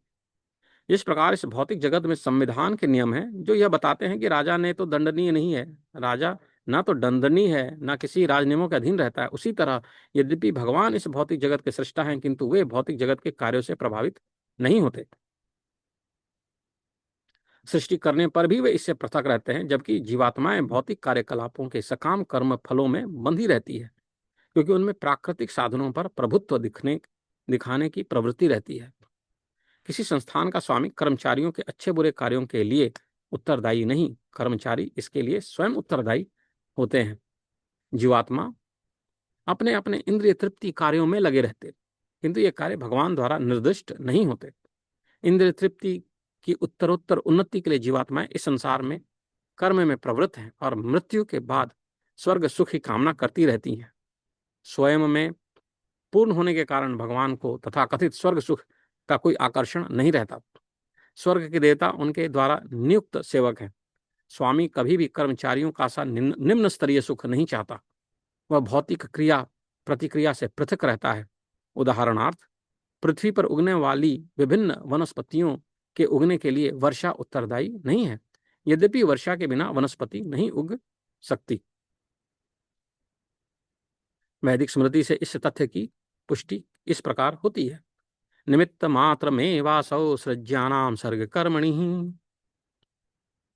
इस प्रकार इस भौतिक जगत में संविधान के नियम हैं, जो यह बताते हैं कि राजा ने तो दंडनीय नहीं है, राजा ना तो दंडनीय है, ना किसी राजनियमों के अधीन रहता है, उसी तरह यद्यपि भगवान इस भौतिक जगत के सृष्टा हैं, किंतु वे भौतिक जगत के कार्यों से प्रभावित नहीं होते। सृष्टि करने पर भी वे इससे पृथक रहते हैं, जबकि जीवात्माएं भौतिक कार्यकलापों के सकाम कर्म फलों में बंधी रहती है, क्योंकि उनमें प्राकृतिक साधनों पर प्रभुत्व दिखाने की प्रवृत्ति रहती है। किसी संस्थान का स्वामी कर्मचारियों के अच्छे बुरे कार्यों के लिए उत्तरदायी नहीं, कर्मचारी इसके लिए स्वयं उत्तरदायी होते हैं। जीवात्मा अपने अपने इंद्रिय तृप्ति कार्यों में लगे रहते, किंतु ये कार्य भगवान द्वारा निर्दिष्ट नहीं होते। इंद्रिय तृप्ति की उत्तरोत्तर उन्नति के लिए जीवात्माएं इस संसार में कर्म में प्रवृत्त हैं और मृत्यु के बाद स्वर्ग सुख की कामना करती रहती हैं। स्वयं में पूर्ण होने के कारण भगवान को तथा कथित स्वर्ग सुख का कोई आकर्षण नहीं रहता। स्वर्ग के देवता उनके द्वारा नियुक्त सेवक हैं। स्वामी कभी भी कर्मचारियों का सा निम्न स्तरीय सुख नहीं चाहता। वह भौतिक क्रिया प्रतिक्रिया से पृथक रहता है। उदाहरणार्थ, पृथ्वी पर उगने वाली विभिन्न वनस्पतियों के उगने के लिए वर्षा उत्तरदायी नहीं है, यद्यपि वर्षा के बिना वनस्पति नहीं उग सकती। वैदिक स्मृति से इस तथ्य की पुष्टि इस प्रकार होती है। निमित्त मात्र में वासौ सृज्यानाम सर्ग कर्मणि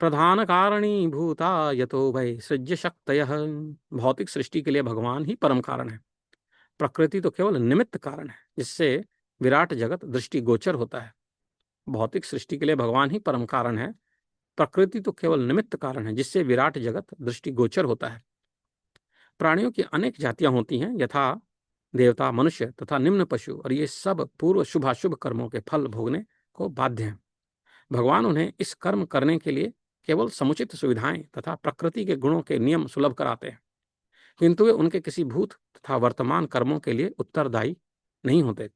प्रधान कारणी भूता यतो भय सृज्य शक्तयः। भौतिक सृष्टि के लिए भगवान ही परम कारण है। प्रकृति तो केवल निमित्त कारण है, जिससे विराट जगत दृष्टिगोचर होता है। भौतिक सृष्टि के लिए भगवान ही परम कारण है। प्रकृति तो केवल निमित्त कारण है, जिससे विराट जगत दृष्टिगोचर होता है। प्राणियों की अनेक जातियां होती हैं, यथा देवता, मनुष्य तथा निम्न पशु, और ये सब पूर्व शुभाशुभ कर्मों के फल भोगने को बाध्य हैं। भगवान उन्हें इस कर्म करने के लिए केवल समुचित सुविधाएं तथा प्रकृति के गुणों के नियम सुलभ कराते हैं, किंतु वे उनके किसी भूत तथा वर्तमान कर्मों के लिए उत्तरदायी नहीं होते।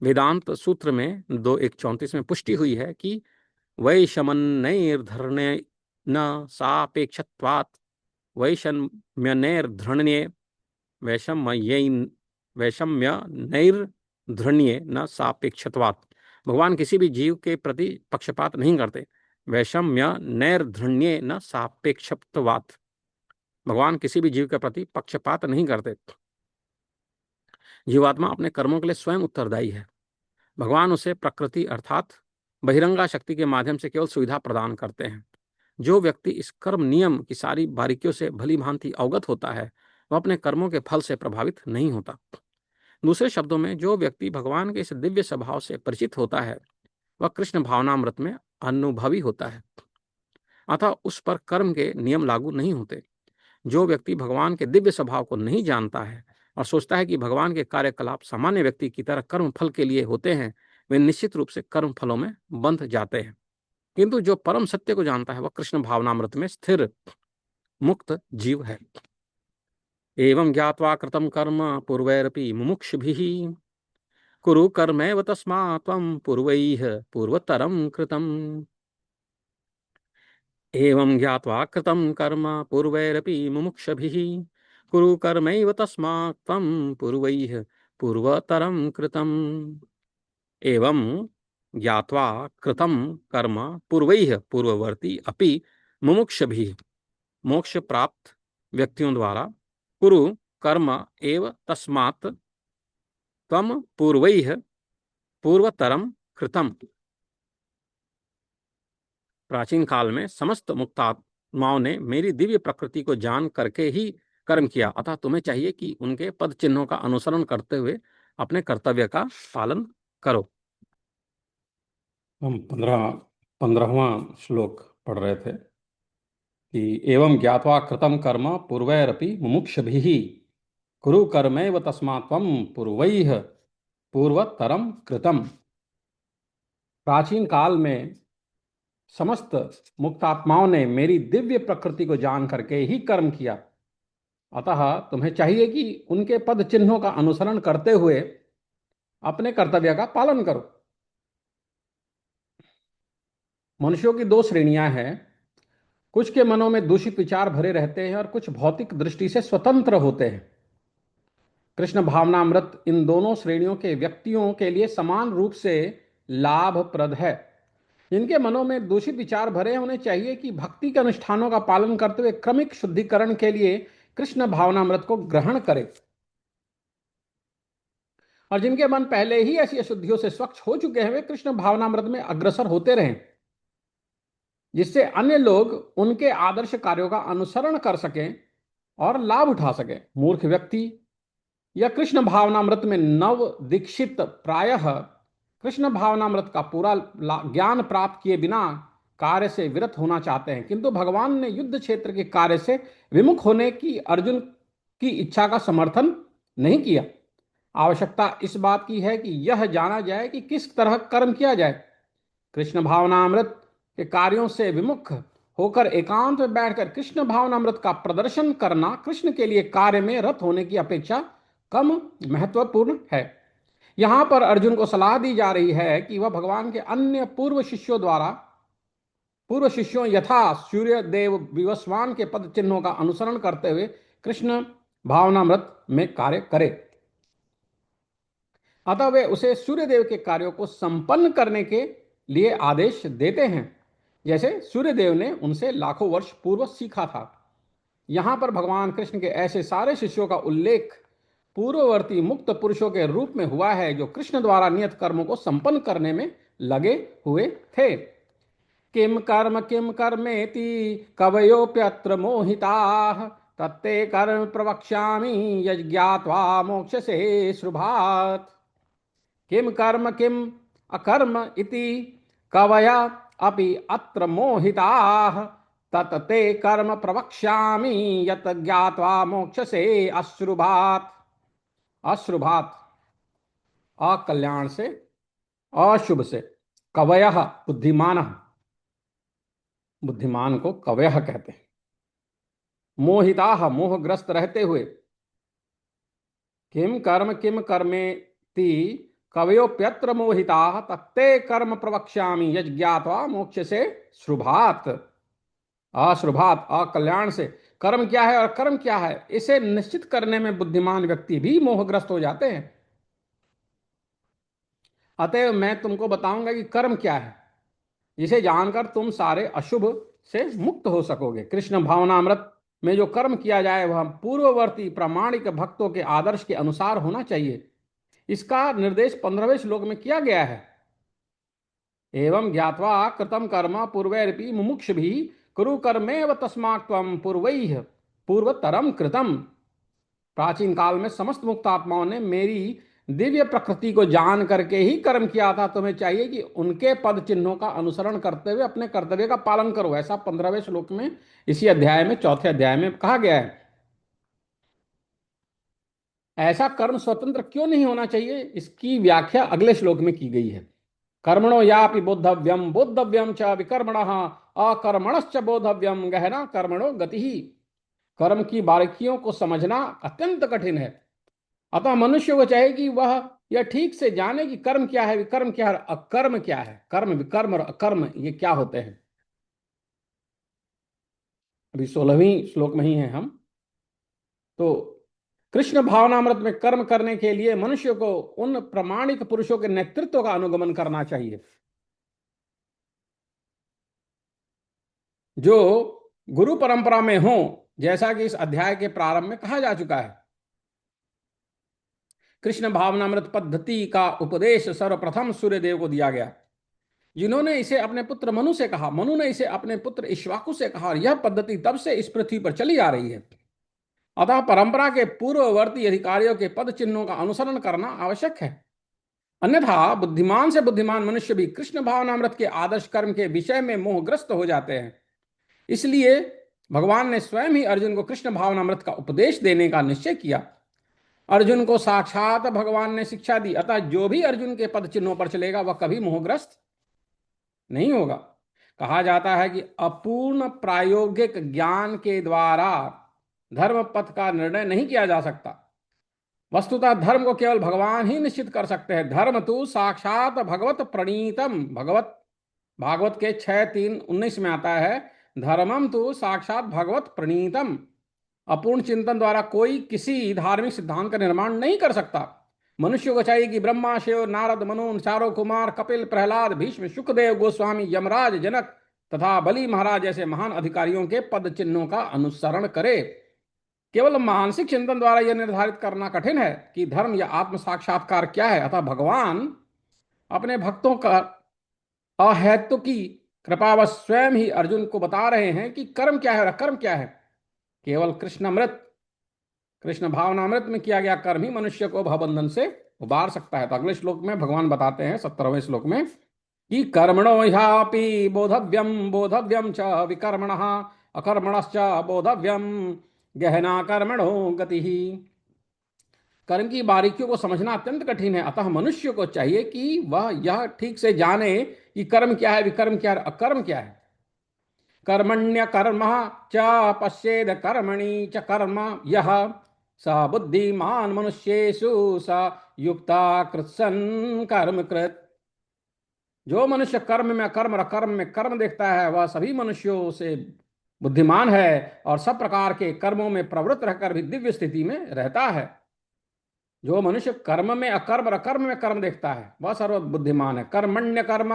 वेदांत सूत्र में 2:134 में पुष्टि हुई है कि वैषमन्यैर्धर्णे न सापेक्षत्वात् वैषम्यनैर्धर्ण्ये वैषम्यनैर्धर्ण्ये न सापेक्षत्वात्। भगवान किसी भी जीव के प्रति पक्षपात नहीं करते। वैषम्यनैर्धर्ण्ये न सापेक्षत्वात्। भगवान किसी भी जीव के प्रति पक्षपात नहीं करते। जीवात्मा अपने कर्मों के लिए स्वयं उत्तरदायी है। भगवान उसे प्रकृति अर्थात बहिरंगा शक्ति के माध्यम से केवल सुविधा प्रदान करते हैं। जो व्यक्ति इस कर्म नियम की सारी बारीकियों से भली भांति अवगत होता है, वह अपने कर्मों के फल से प्रभावित नहीं होता। दूसरे शब्दों में, जो व्यक्ति भगवान के इस दिव्य स्वभाव से परिचित होता है, वह कृष्ण भावनामृत में अनुभवी होता है, अतः उस पर कर्म के नियम लागू नहीं होते। जो व्यक्ति भगवान के दिव्य स्वभाव को नहीं जानता है और सोचता है कि भगवान के कार्यकलाप सामान्य व्यक्ति की तरह कर्म फल के लिए होते हैं, वे निश्चित रूप से कर्म फलों में बंध जाते हैं। किंतु जो परम सत्य को जानता है, वह कृष्ण भावनामृत में स्थिर मुक्त जीव है। एवं ज्ञात्वा कृतं कर्म पूर्वैरपि मुमुक्षुभिः कुरु कर्मैव तस्मात् त्वं पूर्वैः पूर्वतरं कृतम्। एवं ज्ञात्वा कृतं कर्म पूर्वैरपि मुमुक्षुभिः कुरु कर्मैव तस्मात् त्वं पूर्वैः पूर्वतरं कृतम्। एवं ज्ञात्वा कृतं कर्म पूर्वैः पूर्ववर्ती अपि मुमुक्षुभिः मोक्ष प्राप्त व्यक्तियों द्वारा कुरु कर्म एव तस्मात् त्वं पूर्वैः पूर्वतरम कृतम। प्राचीन काल में समस्त मुक्तात्माओं ने मेरी दिव्य प्रकृति को जान करके ही कर्म किया, अतः तुम्हें चाहिए कि उनके पद चिन्हों का अनुसरण करते हुए अपने कर्तव्य का पालन करो। हम 15वां श्लोक पढ़ रहे थे कि एवं ज्ञात्वा कृतं कर्म पूर्वैरपि मुमुक्षुभिः कुरु कर्मैव तस्मात् त्वं पूर्वैः पूर्वतरम कृतम। प्राचीन काल में समस्त मुक्तात्माओं ने मेरी दिव्य प्रकृति को जान करके ही कर्म किया, अतः तुम्हें चाहिए कि उनके पद चिन्हों का अनुसरण करते हुए अपने कर्तव्य का पालन करो। मनुष्यों की दो श्रेणियां हैं, कुछ के मनों में दूषित विचार भरे रहते हैं और कुछ भौतिक दृष्टि से स्वतंत्र होते हैं। कृष्ण भावनामृत इन दोनों श्रेणियों के व्यक्तियों के लिए समान रूप से लाभप्रद है। जिनके मनों में दूषित विचार भरे हैं, उन्हें चाहिए कि भक्ति के अनुष्ठानों का पालन करते हुए क्रमिक शुद्धिकरण के लिए कृष्ण भावनामृत को ग्रहण करें। और जिनके मन पहले ही ऐसी अशुद्धियों से स्वच्छ हो चुके हैं, वे कृष्ण भावनामृत में अग्रसर होते रहें, जिससे अन्य लोग उनके आदर्श कार्यों का अनुसरण कर सकें और लाभ उठा सकें। मूर्ख व्यक्ति या कृष्ण भावनामृत में नव दीक्षित प्रायः कृष्ण भावनामृत का पूरा ज्ञान प्राप्त किए बिना कार्य से विरत होना चाहते हैं, किंतु भगवान ने युद्ध क्षेत्र के कार्य से विमुख होने की अर्जुन की इच्छा का समर्थन नहीं किया। आवश्यकता इस बात की है कि यह जाना जाए कि किस तरह कर्म किया जाए। कृष्ण भावनामृत के कार्यों से विमुख होकर एकांत में बैठकर कृष्ण भावनामृत का प्रदर्शन करना कृष्ण के लिए कार्य में रत होने की अपेक्षा कम महत्वपूर्ण है। यहां पर अर्जुन को सलाह दी जा रही है कि वह भगवान के अन्य पूर्व शिष्यों यथा सूर्य देव विवस्वान के पद चिन्हों का अनुसरण करते हुए कृष्ण भावनामृत में कार्य करे। अतः वे उसे सूर्यदेव के कार्यों को संपन्न करने के लिए आदेश देते हैं, जैसे सूर्यदेव ने उनसे लाखों वर्ष पूर्व सीखा था। यहां पर भगवान कृष्ण के ऐसे सारे शिष्यों का उल्लेख पूर्ववर्ती मुक्त पुरुषों के रूप में हुआ है, जो कृष्ण द्वारा नियत कर्मों को संपन्न करने में लगे हुए थे। किम कर्मेति कवयोप्यत्र मोहिताः तत्ते कर्म प्रवक्ष्यामि यज्ञात्वा मोक्षसे शुभात्। किम अकर्म इति कवया अपि अत्र मोहिताः तत्ते कर्म प्रवक्ष्यामि यत् ज्ञात्वा मोक्षसे अश्रुभात्। अश्रुभात् अकल्याण से, अशुभ से। कवयः बुद्धिमान, बुद्धिमान को कवयः कहते हैं। मोहिताः मोहग्रस्त रहते हुए। किम कर्मेति कवयोप्यत्र मोहिताः तत्ते कर्म प्रवक्ष्यामि यज्ञात्वा मोक्ष से शुभात्। अश्रुभात् अकल्याण से। कर्म क्या है और कर्म क्या है, इसे निश्चित करने में बुद्धिमान व्यक्ति भी मोहग्रस्त हो जाते हैं। अतएव मैं तुमको बताऊंगा कि कर्म क्या है, जिसे जानकर तुम सारे अशुभ से मुक्त हो सकोगे। कृष्ण भावनामृत में जो कर्म किया जाए वह पूर्ववर्ती प्रामाणिक भक्तों के आदर्श के अनुसार होना चाहिए। इसका निर्देश 15वें श्लोक में किया गया है। एवं ज्ञात्वा कृतम कर्म पूर्वैरपि मुमुक्षुभिः कुरु कर्मेव तस्मात् त्वं पूर्वैः पूर्वतरम कृतम। प्राचीन काल में समस्त मुक्त आत्माओं ने मेरी दिव्य प्रकृति को जान करके ही कर्म किया था। तुम्हें चाहिए कि उनके पद चिन्हों का अनुसरण करते हुए अपने कर्तव्य का पालन करो। ऐसा 15वें श्लोक में इसी अध्याय में, चौथे अध्याय में कहा गया है। ऐसा कर्म स्वतंत्र क्यों नहीं होना चाहिए, इसकी व्याख्या अगले श्लोक में की गई है। कर्मणो यापि बोद्धव्यम बोद्धव्यम च विकर्मणः अकर्मणश्च बोद्धव्यम गहना कर्मणो गति ही। कर्म की बारीकियों को समझना अत्यंत कठिन है। अतः मनुष्य को चाहिए कि वह यह ठीक से जाने कि कर्म क्या है, विकर्म क्या है, अकर्म क्या है। कर्म, विकर्म और अकर्म ये क्या होते हैं। अभी 16वीं श्लोक में ही हैं हम। तो कृष्ण भावनामृत में कर्म करने के लिए मनुष्य को उन प्रामाणिक पुरुषों के नेतृत्व का अनुगमन करना चाहिए, जो गुरु परंपरा में हो, जैसा कि इस अध्याय के प्रारंभ में कहा जा चुका है। कृष्ण भावनामृत पद्धति का उपदेश सर्वप्रथम सूर्यदेव को दिया गया, जिन्होंने इसे अपने पुत्र मनु से कहा। मनु ने इसे अपने पुत्र इक्ष्वाकु से कहा, और यह पद्धति तब से इस पृथ्वी पर चली आ रही है। अतः परंपरा के पूर्ववर्ती अधिकारियों के पद चिन्हों का अनुसरण करना आवश्यक है। अन्यथा बुद्धिमान से बुद्धिमान मनुष्य भी कृष्ण भावनामृत के आदर्श कर्म के विषय में मोहग्रस्त हो जाते हैं। इसलिए भगवान ने स्वयं ही अर्जुन को कृष्ण भावनामृत का उपदेश देने का निश्चय किया। अर्जुन को साक्षात भगवान ने शिक्षा दी। अतः जो भी अर्जुन के पद चिन्हों पर चलेगा वह कभी मोहग्रस्त नहीं होगा। कहा जाता है कि अपूर्ण प्रायोगिक ज्ञान के द्वारा धर्म पथ का निर्णय नहीं किया जा सकता। वस्तुतः धर्म को केवल भगवान ही निश्चित कर सकते हैं। धर्म तो साक्षात भगवत प्रणीतम, भागवत के 6:3-19 में आता है, धर्मम तो साक्षात भगवत प्रणीतम। अपूर्ण चिंतन द्वारा कोई किसी धार्मिक सिद्धांत का निर्माण नहीं कर सकता। मनुष्य को चाहिए कि ब्रह्मा, शिव, नारद, मनु, चारों कुमार, कपिल, प्रहलाद, भीष्म, शुकदेव गोस्वामी, यमराज, जनक तथा बलि महाराज जैसे महान अधिकारियों के पद चिन्हों का अनुसरण करे। केवल मानसिक चिंतन द्वारा यह निर्धारित करना कठिन है कि धर्म या आत्म साक्षात्कार क्या है। अतः भगवान अपने भक्तों का अहेतु की कृपावश स्वयं ही अर्जुन को बता रहे हैं कि कर्म क्या है और अकर्म क्या है। केवल कृष्णामृत, कृष्ण भावनामृत में किया गया कर्म ही मनुष्य को भवबंधन से उबार सकता है। तो अगले श्लोक में भगवान बताते हैं 17वें श्लोक में कि कर्मणो ह्यापि बोधव्यम बोधव्यम च विकर्मणः अकर्मणश्च बोधव्यम गहना कर्मणो गति। कर्म की बारीकियों को समझना अत्यंत कठिन है। अतः मनुष्य को चाहिए कि वह यह ठीक से जाने कि कर्म क्या है, विकर्म क्या है, अकर्म क्या है। कर्मण्य कर्म च पश्येद कर्मणि च कर्म यह स बुद्धिमान मनुष्येषु स युक्ता कृत्सन कर्म कृत। जो मनुष्य कर्म में अकर्म और अकर्म में कर्म देखता है वह सभी मनुष्यों से बुद्धिमान है और सब प्रकार के कर्मों में प्रवृत्त रहकर भी दिव्य स्थिति में रहता है। जो मनुष्य कर्म में अकर्म और अकर्म में कर्म देखता है वह सर्व बुद्धिमान है। कर्मण्य कर्म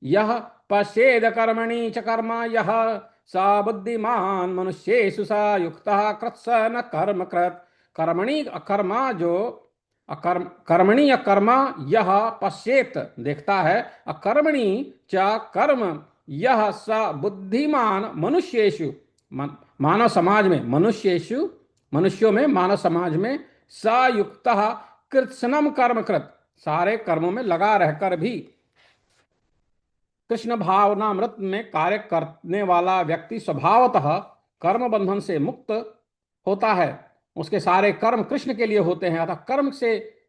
यह पश्येद कर्मणि च कर्म यह स बुद्धिमान मनुष्येषु स युक्तः कृत्स न कर्म कृत। कर्मणि अकर्मा जो अकर्म, कर्मणि अकर्म यह पश्येत देखता है, अकर्मणि च कर्म यह स बुद्धिमान मनुष्येषु मानव समाज में, मनुष्येषु मनुष्यों में, मानव समाज में सयुक्त कृत्स्नम कर्म कृत सारे कर्मों में लगा रहकर भी कृष्ण भावनामृत में कार्य करने वाला व्यक्ति स्वभावतः कर्म बंधन से मुक्त होता है। उसके सारे कर्म कृष्ण के लिए होते हैं। अतः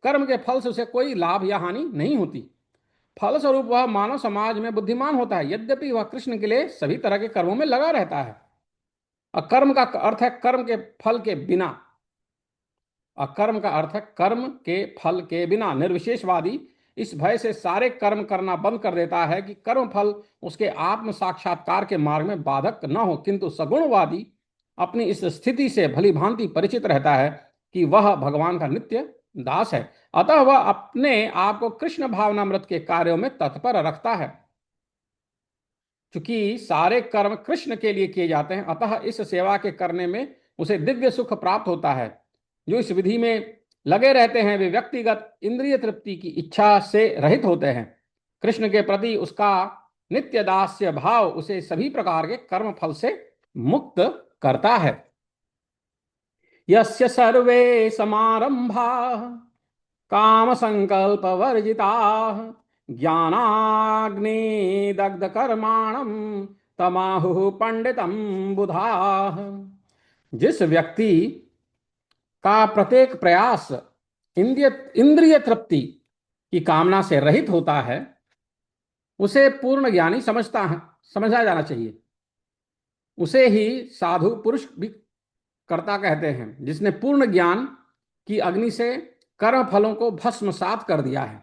कर्म के फल से उसे कोई लाभ या हानि नहीं होती। फलस्वरूप वह मानव समाज में बुद्धिमान होता है, यद्यपि वह कृष्ण के लिए सभी तरह के कर्मों में लगा रहता है। अकर्म का अर्थ है कर्म के फल के बिना, अकर्म का अर्थ है कर्म के फल के बिना। निर्विशेषवादी इस भय से सारे कर्म करना बंद कर देता है कि कर्म फल उसके आत्म साक्षात्कार के मार्ग में बाधक न हो, किंतु सगुणवादी अपनी इस स्थिति से भली भांति परिचित रहता है कि वह भगवान का नित्य दास है। अतः वह अपने आप को कृष्ण भावनामृत के कार्यों में तत्पर रखता है। चूंकि सारे कर्म कृष्ण के लिए किए जाते हैं, अतः इस सेवा के करने में उसे दिव्य सुख प्राप्त होता है। जो इस विधि में लगे रहते हैं वे व्यक्तिगत इंद्रिय तृप्ति की इच्छा से रहित होते हैं। कृष्ण के प्रति उसका नित्य दास्य भाव उसे सभी प्रकार के कर्म फल से मुक्त करता है। यस्य सर्वे समारंभा काम संकल्प वर्जिता ज्ञानाग्नि दग्ध कर्माणम तमाहु पंडितम बुधा। जिस व्यक्ति का प्रत्येक प्रयास इंद्रिय तृप्ति की कामना से रहित होता है उसे पूर्ण ज्ञानी समझा जाना चाहिए। उसे ही साधु पुरुष भी कर्ता कहते हैं, जिसने पूर्ण ज्ञान की अग्नि से कर्म फलों को भस्मसात कर दिया है।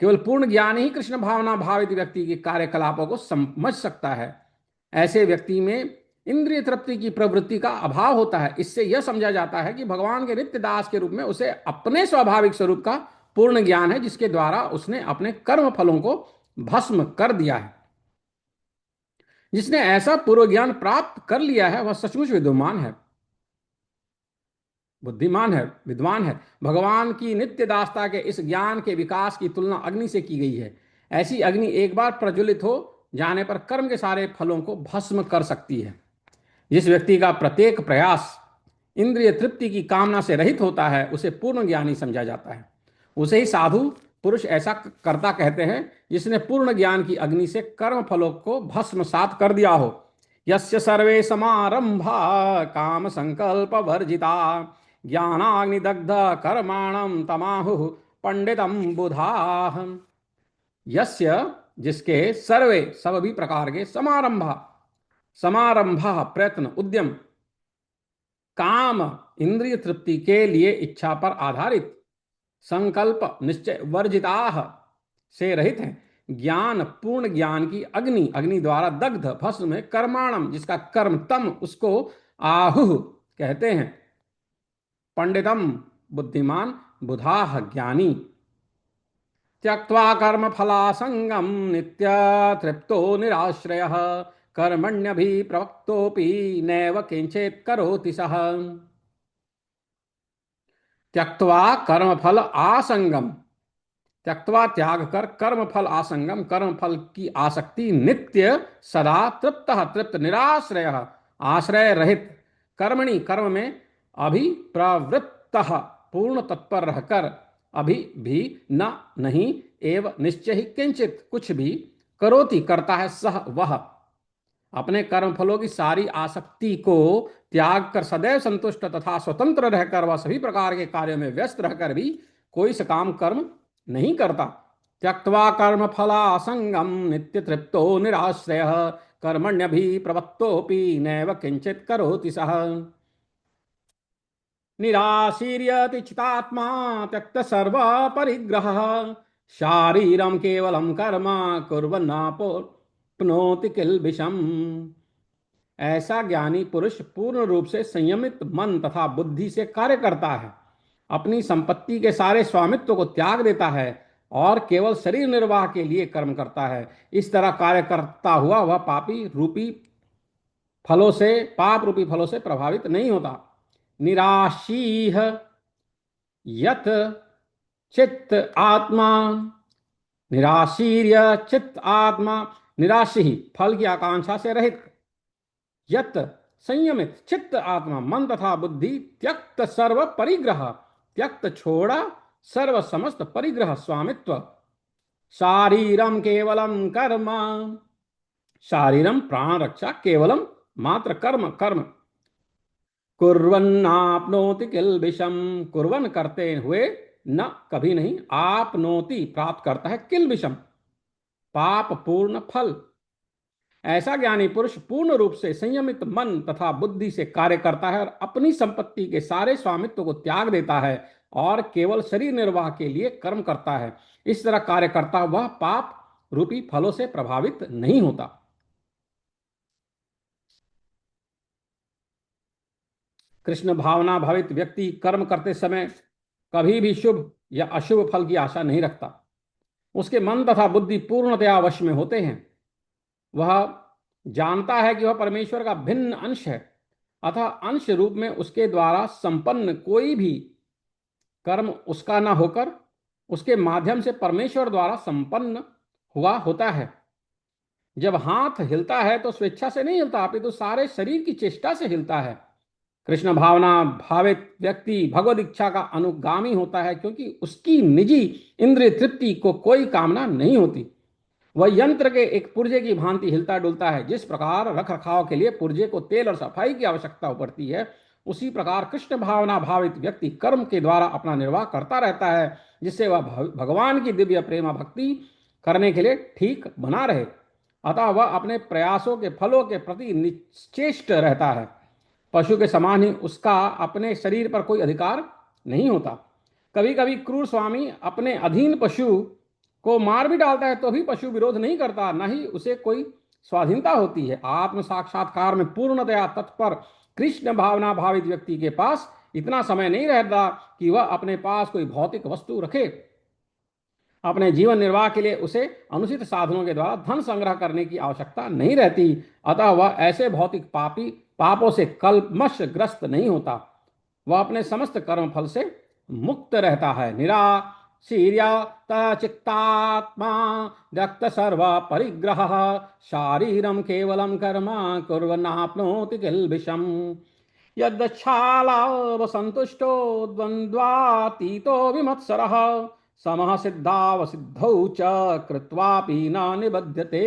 केवल पूर्ण ज्ञान ही कृष्ण भावना भावित व्यक्ति के कार्यकलापों को समझ सकता है। ऐसे व्यक्ति में इंद्रिय तृप्ति की प्रवृत्ति का अभाव होता है। इससे यह समझा जाता है कि भगवान के नित्य दास के रूप में उसे अपने स्वाभाविक स्वरूप का पूर्ण ज्ञान है, जिसके द्वारा उसने अपने कर्म फलों को भस्म कर दिया है। जिसने ऐसा पूर्व ज्ञान प्राप्त कर लिया है वह सचमुच विद्वान है, बुद्धिमान है, विद्वान है। भगवान की नित्य दासता के इस ज्ञान के विकास की तुलना अग्नि से की गई है। ऐसी अग्नि एक बार प्रज्वलित हो जाने पर कर्म के सारे फलों को भस्म कर सकती है। जिस व्यक्ति का प्रत्येक प्रयास इंद्रिय तृप्ति की कामना से रहित होता है उसे पूर्ण ज्ञानी समझा जाता है। उसे ही साधु पुरुष ऐसा कर्ता कहते हैं, जिसने पूर्ण ज्ञान की अग्नि से कर्म फलों को भस्मसात कर दिया हो। यस्य सर्वे समारंभा काम संकल्प वर्जिता ज्ञानाग्निदग्ध कर्माणम तमाहु पंडितम बुधाः। यस्य जिसके सर्वे सभी प्रकार के समारंभा प्रयत्न उद्यम काम इंद्रिय तृप्ति के लिए इच्छा पर आधारित संकल्प निश्चय वर्जिता से रहित हैं। ज्ञान पूर्ण ज्ञान की अग्नि द्वारा दग्ध भस्म में कर्माणम जिसका कर्म तम उसको आहुः कहते हैं। पंडितम बुद्धिमान बुधाः ज्ञानी त्यक्त्वा कर्म फलासंगम नित्य तृप्तो निराश्रयः कर्मण्यभिप्रवक्तोऽपि नैव किंचित् करोति सः। त्यक्त्वा कर्म फल आसंगम, त्यक्त्वा त्याग कर कर्म फल आसंगम, कर्म फल की आसक्ति, नित्य सदा तृप्त तृप्त निराश्रय आश्रय रहित, कर्मणि कर्म में अभिप्रवृत्त पूर्ण तत्पर रहकर, अभी भी न नहीं, एव निश्चय ही किंचित कुछ भी, करोति करता है सह वह, अपने कर्म फलों की सारी आसक्ति को त्याग कर सदैव संतुष्ट तथा स्वतंत्र रहकर वह सभी प्रकार के कार्यों में व्यस्त रहकर भी कोई सकाम कर्म नहीं करता। त्यक्त्वा कर्म फलासंगम नित्य तृप्तो निराश्रय कर्मण्य भी प्रवत्तोपि नैव किंचित करोति सः। निराशीर्यति चितात्मा त्यक्त सर्व परिग्रह शारीरम केवलम कर्म कुर्वन्नाप्नोति किल्बिषम्। ऐसा ज्ञानी पुरुष पूर्ण रूप से संयमित मन तथा बुद्धि से कार्य करता है, अपनी संपत्ति के सारे स्वामित्व को त्याग देता है और केवल शरीर निर्वाह के लिए कर्म करता है। इस तरह कार्य करता हुआ वह पापी रूपी फलों से, पाप रूपी फलों से प्रभावित नहीं होता। निराशीह यत चित्त आत्मा, निराशीर्य चित्त आत्मा, निराशी फल की आकांक्षा से रहित, यत संयमित चित्त आत्मा मन तथा बुद्धि, त्यक्त सर्व परिग्रह त्यक्त छोड़ा सर्व समस्त परिग्रह स्वामित्व, शारीरम केवलम कर्म, शारीरम प्राण रक्षा, केवलम मात्र कर्म कर्म, कुर्वन्नाप्नोति किल्बिषम, कुर्वन करते हुए न कभी नहीं, आपनोति प्राप्त करता है, किल्बिषम पाप पूर्ण फल। ऐसा ज्ञानी पुरुष पूर्ण रूप से संयमित मन तथा बुद्धि से कार्य करता है और अपनी संपत्ति के सारे स्वामित्व को त्याग देता है और केवल शरीर निर्वाह के लिए कर्म करता है। इस तरह कार्य करता वह पाप रूपी फलों से प्रभावित नहीं होता। कृष्ण भावना भावित व्यक्ति कर्म करते समय कभी भी शुभ या अशुभ फल की आशा नहीं रखता। उसके मन तथा बुद्धि पूर्णतया वश में होते हैं। वह जानता है कि वह परमेश्वर का भिन्न अंश है, अतः अंश रूप में उसके द्वारा संपन्न कोई भी कर्म उसका न होकर उसके माध्यम से परमेश्वर द्वारा संपन्न हुआ होता है। जब हाथ हिलता है तो स्वेच्छा से नहीं हिलता, अपितु सारे शरीर की चेष्टा से हिलता है। कृष्ण भावना भावित व्यक्ति भगवद इच्छा का अनुगामी होता है, क्योंकि उसकी निजी इंद्रिय तृप्ति को कोई कामना नहीं होती। वह यंत्र के एक पुर्जे की भांति हिलता डुलता है। जिस प्रकार रख रखाव के लिए पुर्जे को तेल और सफाई की आवश्यकता पड़ती है, उसी प्रकार कृष्ण भावना भावित व्यक्ति कर्म के द्वारा अपना निर्वाह करता रहता है, जिससे वह भगवान की दिव्य प्रेमा भक्ति करने के लिए ठीक बना रहे। अतः वह अपने प्रयासों के फलों के प्रति निश्चेष्ट रहता है। पशु के समान ही उसका अपने शरीर पर कोई अधिकार नहीं होता। कभी कभी क्रूर स्वामी अपने अधीन पशु को मार भी डालता है तो भी पशु विरोध नहीं करता, न ही उसे कोई स्वाधीनता होती है। आत्म साक्षात्कार में पूर्णतया तत्पर कृष्ण भावना भावित व्यक्ति के पास इतना समय नहीं रहता कि वह अपने पास कोई भौतिक वस्तु रखे। अपने जीवन निर्वाह के लिए उसे अनुचित साधनों के द्वारा धन संग्रह करने की आवश्यकता नहीं रहती। अतः वह ऐसे भौतिक पापों से कल्मशग्रस्त नहीं होता। वह अपने समस्त कर्म फल से मुक्त रहता है। निराशीर्यत चित्तात्मा त्यक्त सर्व परिग्रह शारीरम केवलम कर्म कुर्वन्नाप्नोति किल्बिषम्। यद्छालाव संतुष्टो द्वन्द्वातीतो विमत्सरः समः सिद्धावसिद्धौ च कृत्वापि न निबध्यते।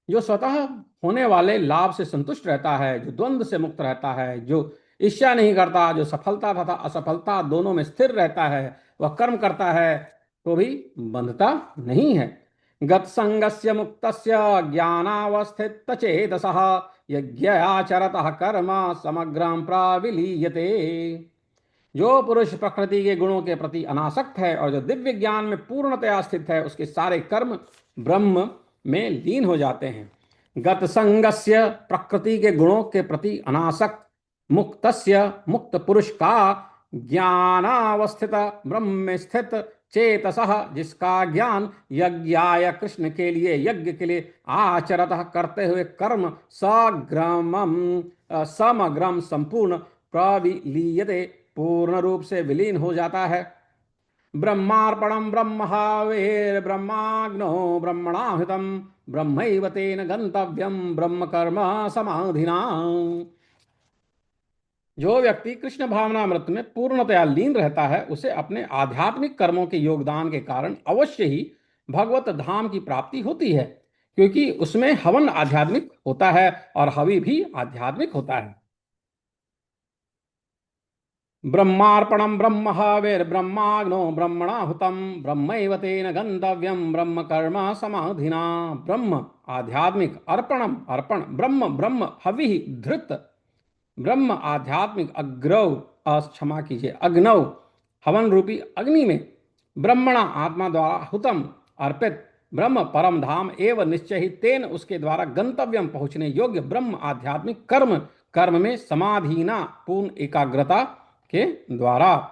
जो स्वतः होने वाले लाभ से संतुष्ट रहता है, जो द्वंद्व से मुक्त रहता है, जो ईर्ष्या नहीं करता, जो सफलता तथा असफलता दोनों में स्थिर रहता है, वह कर्म करता है तो भी बंधता नहीं है। गतसंगस्य मुक्तस्य ज्ञानावस्थित चेतसः यज्ञाचरतः कर्म समग्रं प्राविलीयते। जो पुरुष प्रकृति के गुणों के प्रति अनासक्त है और जो दिव्य ज्ञान में पूर्णतया स्थित है, उसके सारे कर्म ब्रह्म में लीन हो जाते हैं। गत संगस्य प्रकृति के गुणों के प्रति अनासक्त मुक्तस्य मुक्त पुरुष का ज्ञानावस्थित ब्रह्म में स्थित चेतसः, जिसका ज्ञान यज्ञाय, कृष्ण के लिए, यज्ञ के लिए, आचरतः, करते हुए कर्म, सग्रमम, समग्रम, संपूर्ण, प्रविलीयते, पूर्ण रूप से विलीन हो जाता है। ब्रह्मार्पणम ब्रह्महावेर ब्रह्माग्नो ब्रह्मणाहुतम ब्रह्मैव तेन गंतव्यम ब्रह्म कर्म समाधिना। जो व्यक्ति कृष्ण भावनामृत में पूर्णतया लीन रहता है, उसे अपने आध्यात्मिक कर्मों के योगदान के कारण अवश्य ही भगवत धाम की प्राप्ति होती है, क्योंकि उसमें हवन आध्यात्मिक होता है और हवि भी आध्यात्मिक होता है। ब्रह्मार्पणम ब्रह्महाविर्ब्रह्माग्नो ब्रह्मणाहुतम ब्रह्मैव तेन गंतव्यम ब्रह्म कर्म समाधिना। ब्रह्म आध्यात्मिक, अर्पणम अर्पण, ब्रह्म ब्रह्म, हवि धृत, ब्रह्म आध्यात्मिक, अग्रव, क्षमा कीजिए, अग्नव, हवन रूपी अग्नि में, ब्रह्मणा आत्मा द्वारा, हुतम अर्पित, ब्रह्म परम धाम, एवं निश्चय ही तेन उसके द्वारा, गंतव्यम पहुंचने योग्य, ब्रह्म आध्यात्मिक कर्म, कर्म में समाधीना, पूर्ण एकाग्रता के द्वारा।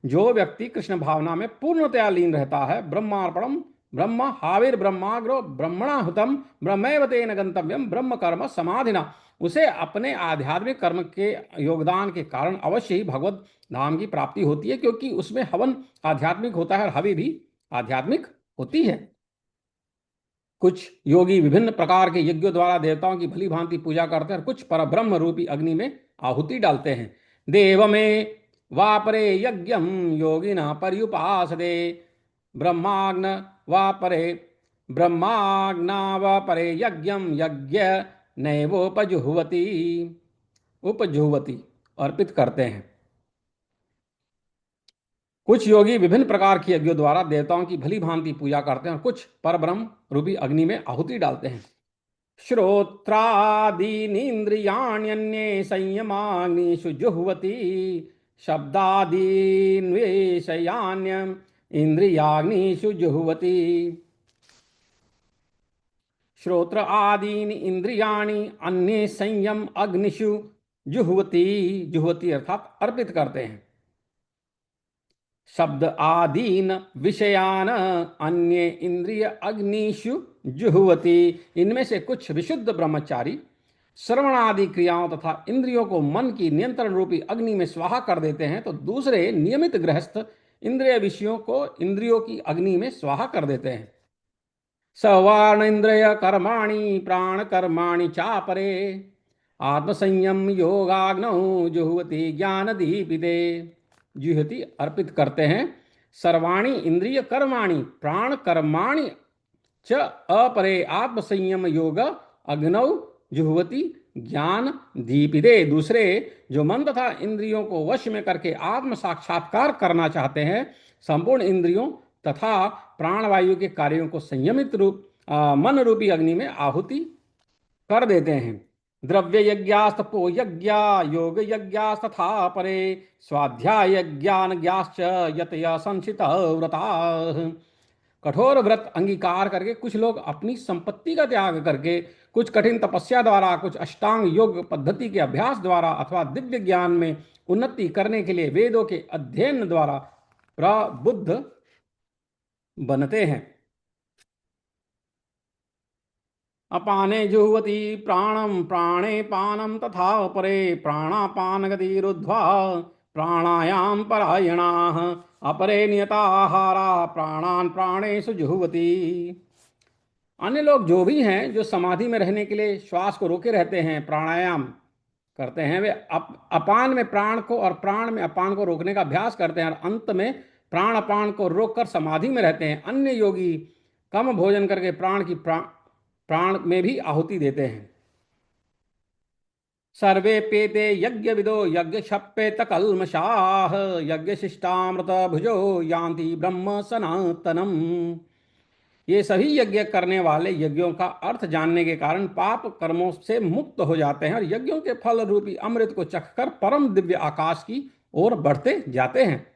जो व्यक्ति कृष्ण भावना में पूर्णतया लीन रहता है, ब्रह्मार्पणम ब्रह्म हाविर ब्रह्माग्रो ब्रह्मणाहुतम ब्रह्मैव तेन गंतव्यम ब्रह्म कर्म समाधिना, उसे अपने आध्यात्मिक कर्म के योगदान के कारण अवश्य ही भगवत धाम की प्राप्ति होती है, क्योंकि उसमें हवन आध्यात्मिक होता है और हवि भी आध्यात्मिक होती है। कुछ योगी विभिन्न प्रकार के यज्ञों द्वारा देवताओं की भली भांति पूजा करते हैं और कुछ परब्रह्म रूपी अग्नि में आहुति डालते हैं। देव में वापरे यज्ञम योगिना पर्युपासते, ब्रह्माग्न वापरे ब्रह्माग्ना वापरे यज्ञम यज्ञ नैवोपजुह्वति, उपजुह्वति, अर्पित करते हैं। कुछ योगी विभिन्न प्रकार की यज्ञों द्वारा देवताओं की भली भांति पूजा करते हैं और कुछ परब्रह्म रूपी अग्नि में आहुति डालते हैं। श्रोत्रादीनीन्द्रियाण्यन्ये संयमाग्निषु जुह्वति, शब्दादीन्वेषयान्यम इंद्रियाग्निषु जुह्वति। श्रोत्र आदीनि इंद्रियाणि अन्य संयम अग्निषु जुह्वति, जुह्वति अर्थात अर्पित करते हैं। शब्द आदीन विषयान अन्य इंद्रिय अग्निषु जुह्वति, इनमें से कुछ विशुद्ध ब्रह्मचारी श्रवण आदि क्रियाओं तथा इंद्रियों को मन की नियंत्रण रूपी अग्नि में स्वाहा कर देते हैं, तो दूसरे नियमित गृहस्थ इंद्रिय विषयों को इंद्रियों की अग्नि में स्वाहा कर देते हैं। सवर्ण इंद्रिय कर्माणि प्राण कर्माणि चापरे, आत्मसंयम योगाग्नौ जुह्वति ज्ञान दीपिते, जुह्वति अर्पित करते हैं। सर्वाणी इंद्रिय कर्माणि प्राण कर्माणि च अपरे आत्मसंयम योग अग्नौ जुह्वति ज्ञान दीपिते, दूसरे जो मन तथा इंद्रियों को वश में करके आत्म साक्षात्कार करना चाहते हैं, संपूर्ण इंद्रियों तथा प्राणवायु के कार्यों को संयमित रूप मन रूपी अग्नि में आहुति कर देते हैं। द्रव्य यज्ञास्तपो यज्ञा योग यज्ञास्तथा परे, स्वाध्याय ज्ञान ज्ञाश्च यतया संचित व्रता। कठोर व्रत अंगीकार करके कुछ लोग अपनी संपत्ति का त्याग करके, कुछ कठिन तपस्या द्वारा, कुछ अष्टांग योग पद्धति के अभ्यास द्वारा अथवा दिव्य ज्ञान में उन्नति करने के लिए वेदों के अध्ययन द्वारा प्रबुद्ध बनते हैं। अपाने जुह्वति प्राणम प्राणे पानम तथा परे, प्राणापान गतिरुद्ध्वा प्राणायाम परायणाः, अपरे नियताहारा प्राणान प्राणेषु जुह्वति। अन्य लोग जो भी हैं जो समाधि में रहने के लिए श्वास को रोके रहते हैं, प्राणायाम करते हैं, वे अपान में प्राण को और प्राण में अपान को रोकने का अभ्यास करते हैं और अंत में प्राण अपान को रोककर समाधि में रहते हैं। अन्य योगी कम भोजन करके प्राण की प्राण में भी आहुति देते हैं। सर्वे पेते यज्ञ विदो यज्ञ क्षप्पेत कल्मषाः, यज्ञ शिष्टामृत भुजो यान्ति ब्रह्म सनातनम। ये सभी यज्ञ करने वाले यज्ञों का अर्थ जानने के कारण पाप कर्मों से मुक्त हो जाते हैं और यज्ञों के फल रूपी अमृत को चखकर परम दिव्य आकाश की ओर बढ़ते जाते हैं।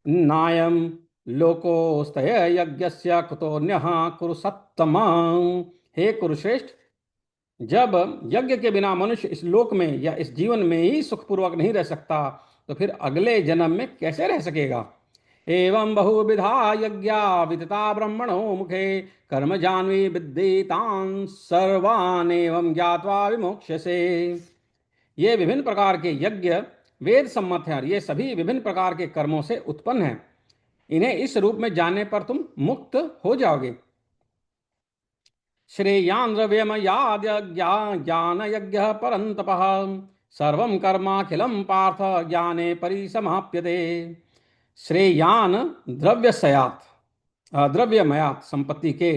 नायम लोकोस्तय यज्ञस्य कुतोन्यः कुरु सत्तम। हे कुरुश्रेष्ठ, जब यज्ञ के बिना मनुष्य इस लोक में या इस जीवन में ही सुखपूर्वक नहीं रह सकता, तो फिर अगले जन्म में कैसे रह सकेगा। एवं बहुविधा यज्ञा वितता ब्रह्मणो मुखे कर्म जान्वी विद्येतान् सर्वान् एवं ज्ञात्वा विमोक्ष्यसे। ये विभिन्न प्रकार के यज्ञ वेद सम्मत हैं और ये सभी विभिन्न प्रकार के कर्मों से उत्पन्न हैं। इन्हें इस रूप में जानने पर तुम मुक्त हो जाओगे। श्रेयान् द्रव्यमयाद् ज्ञान यज्ञ परन्तपः सर्वं कर्माखिलं पार्थ ज्ञाने परिसमाप्यते। श्रेयान द्रव्यसयात द्रव्यमयात संपत्ति के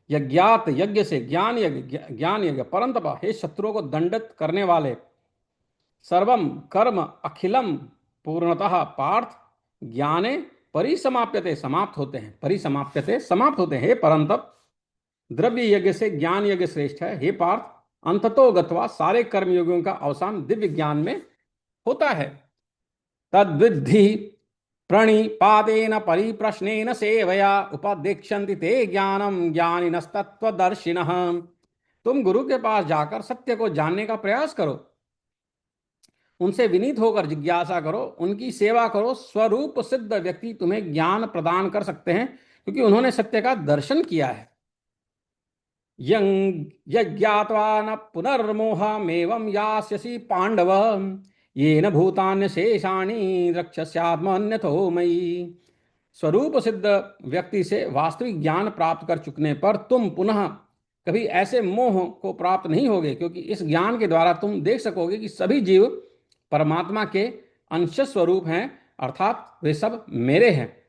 यज्ञात यज्ञ से ज्ञान यज्ञ परंतप हे शत्रुओं को दंडित करने वाले सर्वम कर्म अखिलम पूर्णतः पार्थ ज्ञाने परिसमाप्यते समाप्त होते हैं परिसमाप्यते समाप्त होते हैं। हे परंतप द्रव्य यज्ञ से ज्ञान यज्ञ श्रेष्ठ है। हे पार्थ अंततो गत्वा सारे कर्म योगियों का अवसान दिव्य ज्ञान में होता है। तद्विद्धि प्रणिपातेन परिप्रश्नेन सेवया उपदेक्षन्ति ते ज्ञानम ज्ञानिनस्तत्त्वदर्शिनः। तुम गुरु के पास जाकर सत्य को जानने का प्रयास करो, उनसे विनीत होकर जिज्ञासा करो, उनकी सेवा करो। स्वरूप सिद्ध व्यक्ति तुम्हें ज्ञान प्रदान कर सकते हैं क्योंकि उन्होंने सत्य का दर्शन किया है। यज्ञात्वा न पुनर्मोहमेवं यास्यसि पांडव येन भूतान्य शेषाणि द्रक्ष्यस्यात्मन्यथो मयि। स्वरूप सिद्ध व्यक्ति से वास्तविक ज्ञान प्राप्त कर चुकने पर तुम पुनः कभी ऐसे मोह को प्राप्त नहीं होगे, क्योंकि इस ज्ञान के द्वारा तुम देख सकोगे कि सभी जीव परमात्मा के अंश स्वरूप हैं, अर्थात वे सब मेरे हैं।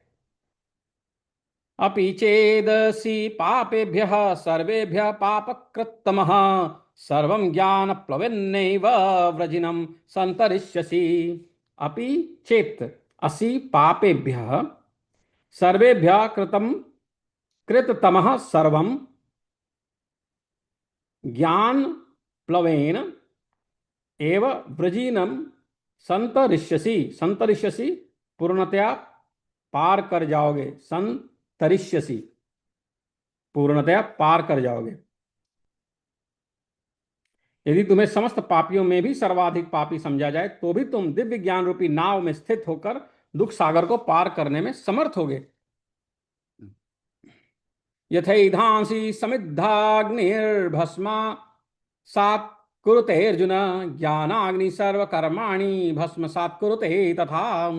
अपि चेदसि पापेभ्यः सर्वेभ्यः पापकृत्तमः सर्वं ज्ञानप्लवेनैव व्रजिनं सन्तरिष्यसि। अपि चेत् असि पापेभ्यः सर्वेभ्यः कृततमः सर्वं ज्ञानप्लवेन एव व्रजिनं सन्तरिष्यसि। सन्तरिष्यसि पूर्णतया पार कर जाओगे, तरिष्यसि पूर्णतया पार कर जाओगे। यदि तुम्हें समस्त पापियों में भी सर्वाधिक पापी समझा जाए तो भी तुम दिव्य ज्ञान रूपी नाव में स्थित होकर दुख सागर को पार करने में समर्थ होगे। यथैधांसि समिद्धाग्निर्भस्मा सात् कुरुते अर्जुन ज्ञानाग्नि सर्वकर्माणि भस्मसात् कुरुते तथा।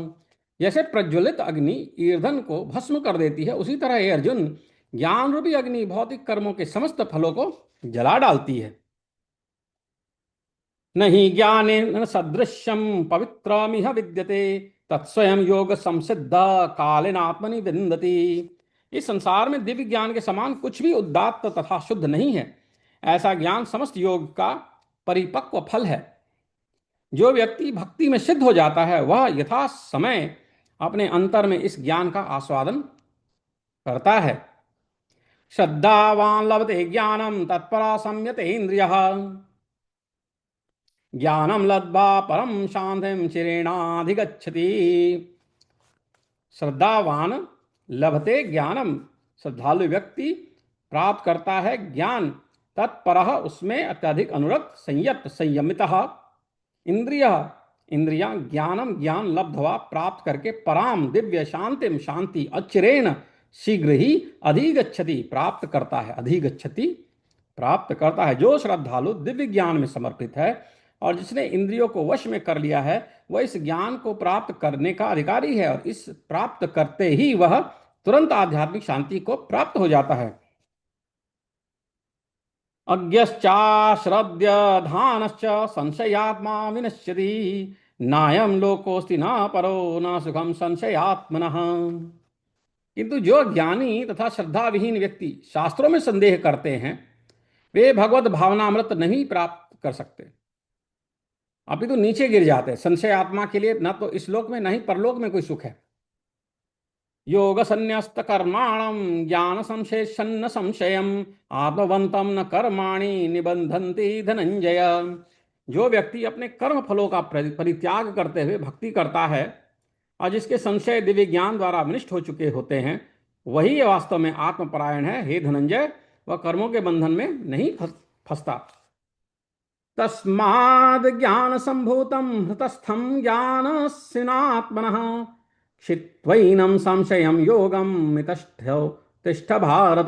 जैसे प्रज्वलित अग्नि ईंधन को भस्म कर देती है, उसी तरह हे अर्जुन ज्ञान रूपी अग्नि भौतिक कर्मों के समस्त फलों को जला डालती है। नहीं ज्ञानेन सदृश्यम पवित्रमिह विद्यते तत्स्वयं योग संसिद्ध कालेन आत्मनि विन्दति। इस संसार में दिव्य ज्ञान के समान कुछ भी उदात्त तथा शुद्ध नहीं है। ऐसा ज्ञान समस्त योग का परिपक्व फल है। जो व्यक्ति भक्ति में सिद्ध हो जाता है वह यथा समय अपने अंतर में इस ज्ञान का आस्वादन करता है। श्रद्धावान लभते ज्ञानम तत्परा संयते इंद्रियः ज्ञानम लब्ध्वा परम शांतिम चिरेणाधिगच्छति। श्रद्धावान लभते ज्ञानम, श्रद्धालु व्यक्ति प्राप्त करता है ज्ञान। तत्परः उसमें अत्यधिक अनुरक्त, संयत संयमितः इंद्रियां ज्ञानम ज्ञान लब्धवा प्राप्त करके पराम दिव्य शांतिम शांति अचिरेण शीघ्र ही अधिगच्छति प्राप्त करता है। अधिगच्छति प्राप्त करता है। जो श्रद्धालु दिव्य ज्ञान में समर्पित है और जिसने इंद्रियों को वश में कर लिया है वह इस ज्ञान को प्राप्त करने का अधिकारी है और इस प्राप्त करते ही वह तुरंत आध्यात्मिक शांति को प्राप्त हो जाता है। अज्ञश्चाश्रद्य धानश्च संशयात्मा विनश्यति नायं लोकोस्ति न परो न सुखम संशयात्मनः। किंतु जो ज्ञानी तथा श्रद्धा विहीन व्यक्ति शास्त्रों में संदेह करते हैं वे भगवत भावनामृत नहीं प्राप्त कर सकते, अपितु नीचे गिर जाते हैं। संशय आत्मा के लिए न तो इस लोक में न ही परलोक में कोई सुख है। योग संन्यस्त कर्माणम ज्ञान संशेषन्न संशयम आत्मवंतम न कर्माणि निबंधन्ति धनंजय। जो व्यक्ति अपने कर्म फलों का परित्याग करते हुए भक्ति करता है और जिसके संशय दिव्य ज्ञान द्वारा विनष्ट हो चुके होते हैं वही वास्तव में आत्मपरायण है। हे धनंजय, वह कर्मों के बंधन में नहीं फंसता। तस्माद् ज्ञान संभूतम हृतस्थम ज्ञान सिनात्मनः क्षित्वैनं संशयं योगं तिष्ठ भारत।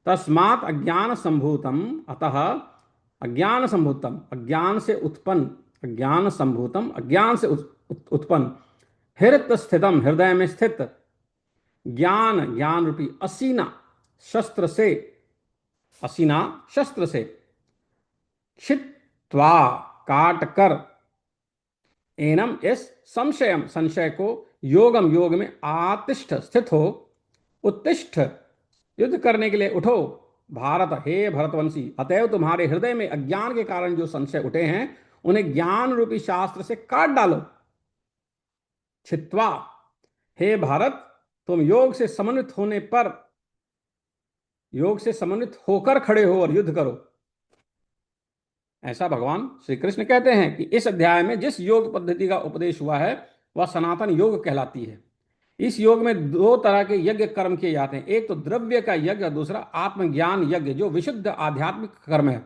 तस्मात् अज्ञान संभूतम, अतः अज्ञान संभूतम, अज्ञान से उत्पन्न, अज्ञान संभूतम, अज्ञान से उत्पन्न, हृत स्थितम, हृदय में स्थित, ज्ञान, ज्ञान रूपी असीना शस्त्र से, असीना शस्त्र से, क्षित्वा काट कर, एनम इस, संशयम संशय को, योगम योग में, आतिष्ठ स्थित हो, उत्तिष्ठ युद्ध करने के लिए उठो, भारत हे भरतवंशी, अतएव तुम्हारे हृदय में अज्ञान के कारण जो संशय उठे हैं उन्हें ज्ञान रूपी शास्त्र से काट डालो। छित्वा, हे भारत, तुम योग से समन्वित होने पर, योग से समन्वित होकर खड़े हो और युद्ध करो। ऐसा भगवान श्री कृष्ण कहते हैं कि इस अध्याय में जिस योग पद्धति का उपदेश हुआ है वह सनातन योग कहलाती है। इस योग में दो तरह के यज्ञ कर्म किए जाते हैं, एक तो द्रव्य का यज्ञ, दूसरा आत्मज्ञान यज्ञ जो विशुद्ध आध्यात्मिक कर्म है।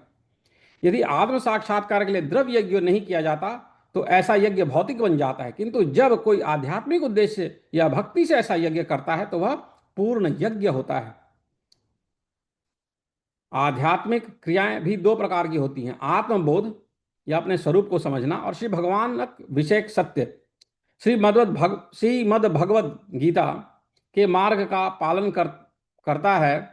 यदि आत्म साक्षात्कार के लिए द्रव्य यज्ञ नहीं किया जाता तो ऐसा यज्ञ भौतिक बन जाता है, किंतु जब कोई आध्यात्मिक उद्देश्य या भक्ति से ऐसा यज्ञ करता है तो वह पूर्ण यज्ञ होता है। आध्यात्मिक क्रियाएं भी दो प्रकार की होती हैं, आत्मबोध या अपने स्वरूप को समझना, और श्री भगवान विषयक सत्य। श्रीमद् भगवद गीता के मार्ग का पालन करता है,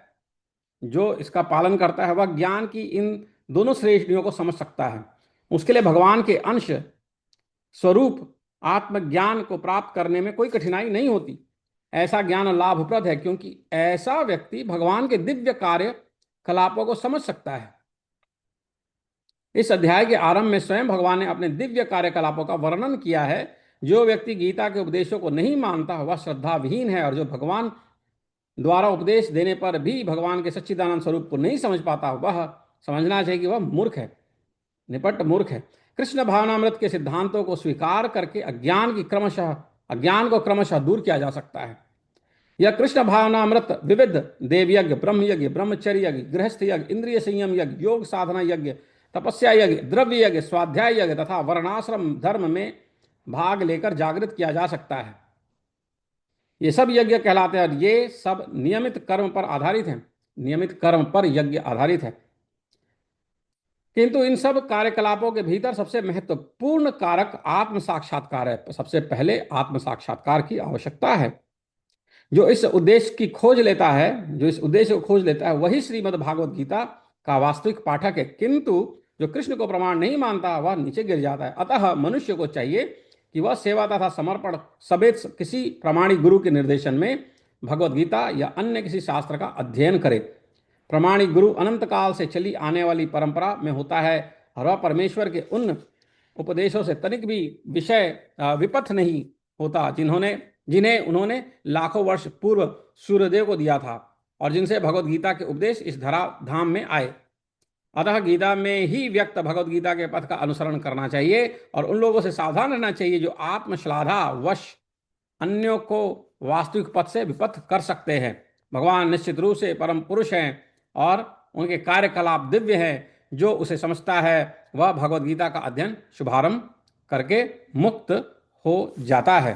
जो इसका पालन करता है वह ज्ञान की इन दोनों श्रेणियों को समझ सकता है। उसके लिए भगवान के अंश स्वरूप आत्मज्ञान को प्राप्त करने में कोई कठिनाई नहीं होती। ऐसा ज्ञान लाभप्रद है क्योंकि ऐसा व्यक्ति भगवान के दिव्य कार्य कलापों को समझ सकता है। इस अध्याय के आरंभ में स्वयं भगवान ने अपने दिव्य कार्यकलापों का वर्णन किया है। जो व्यक्ति गीता के उपदेशों को नहीं मानता वह श्रद्धा विहीन है, और जो भगवान द्वारा उपदेश देने पर भी भगवान के सच्चिदानंद स्वरूप को नहीं समझ पाता वह समझना चाहिए कि वह मूर्ख है, निपट मूर्ख है। कृष्ण भावनामृत के सिद्धांतों को स्वीकार करके अज्ञान को क्रमशः दूर किया जा सकता है। यह कृष्ण भावनामृत विविध देव यज्ञ, ब्रह्म यज्ञ, ब्रह्मचर्य यज्ञ, गृहस्थ यज्ञ, इंद्रिय संयम यज्ञ, योग साधना यज्ञ, तपस्या यज्ञ, द्रव्य यज्ञ, स्वाध्याय यज्ञ तथा वर्णाश्रम धर्म में भाग लेकर जागृत किया जा सकता है। ये सब यज्ञ कहलाते हैं और ये सब नियमित कर्म पर आधारित हैं, नियमित कर्म पर यज्ञ आधारित है। किंतु इन सब कार्यकलापों के भीतर सबसे महत्वपूर्ण कारक आत्म साक्षात्कार है। सबसे पहले आत्म साक्षात्कार की आवश्यकता है। जो इस उद्देश्य की खोज लेता है, जो इस उद्देश्य को खोज लेता है वही श्रीमद् भागवत गीता का वास्तविक पाठक है, किंतु जो कृष्ण को प्रमाण नहीं मानता वह नीचे गिर जाता है। अतः मनुष्य को चाहिए कि वह सेवा तथा समर्पण समेत किसी प्रामाणिक गुरु के निर्देशन में भगवत गीता या अन्य किसी शास्त्र का अध्ययन करे। प्रामाणिक गुरु अनंत काल से चली आने वाली परंपरा में होता है और वह परमेश्वर के उन उपदेशों से तनिक भी विषय विपथ नहीं होता जिन्हें उन्होंने लाखों वर्ष पूर्व सूर्यदेव को दिया था और जिनसे भगवत गीता के उपदेश इस धरा धाम में आए। अतः गीता में ही व्यक्त भगवत गीता के पथ का अनुसरण करना चाहिए और उन लोगों से सावधान रहना चाहिए जो आत्मश्लाघा वश अन्यों को वास्तविक पथ से विपथ कर सकते हैं। भगवान निश्चित रूप से परम पुरुष हैं और उनके कार्यकलाप दिव्य हैं। जो उसे समझता है वह भगवत गीता का अध्ययन शुभारंभ करके मुक्त हो जाता है।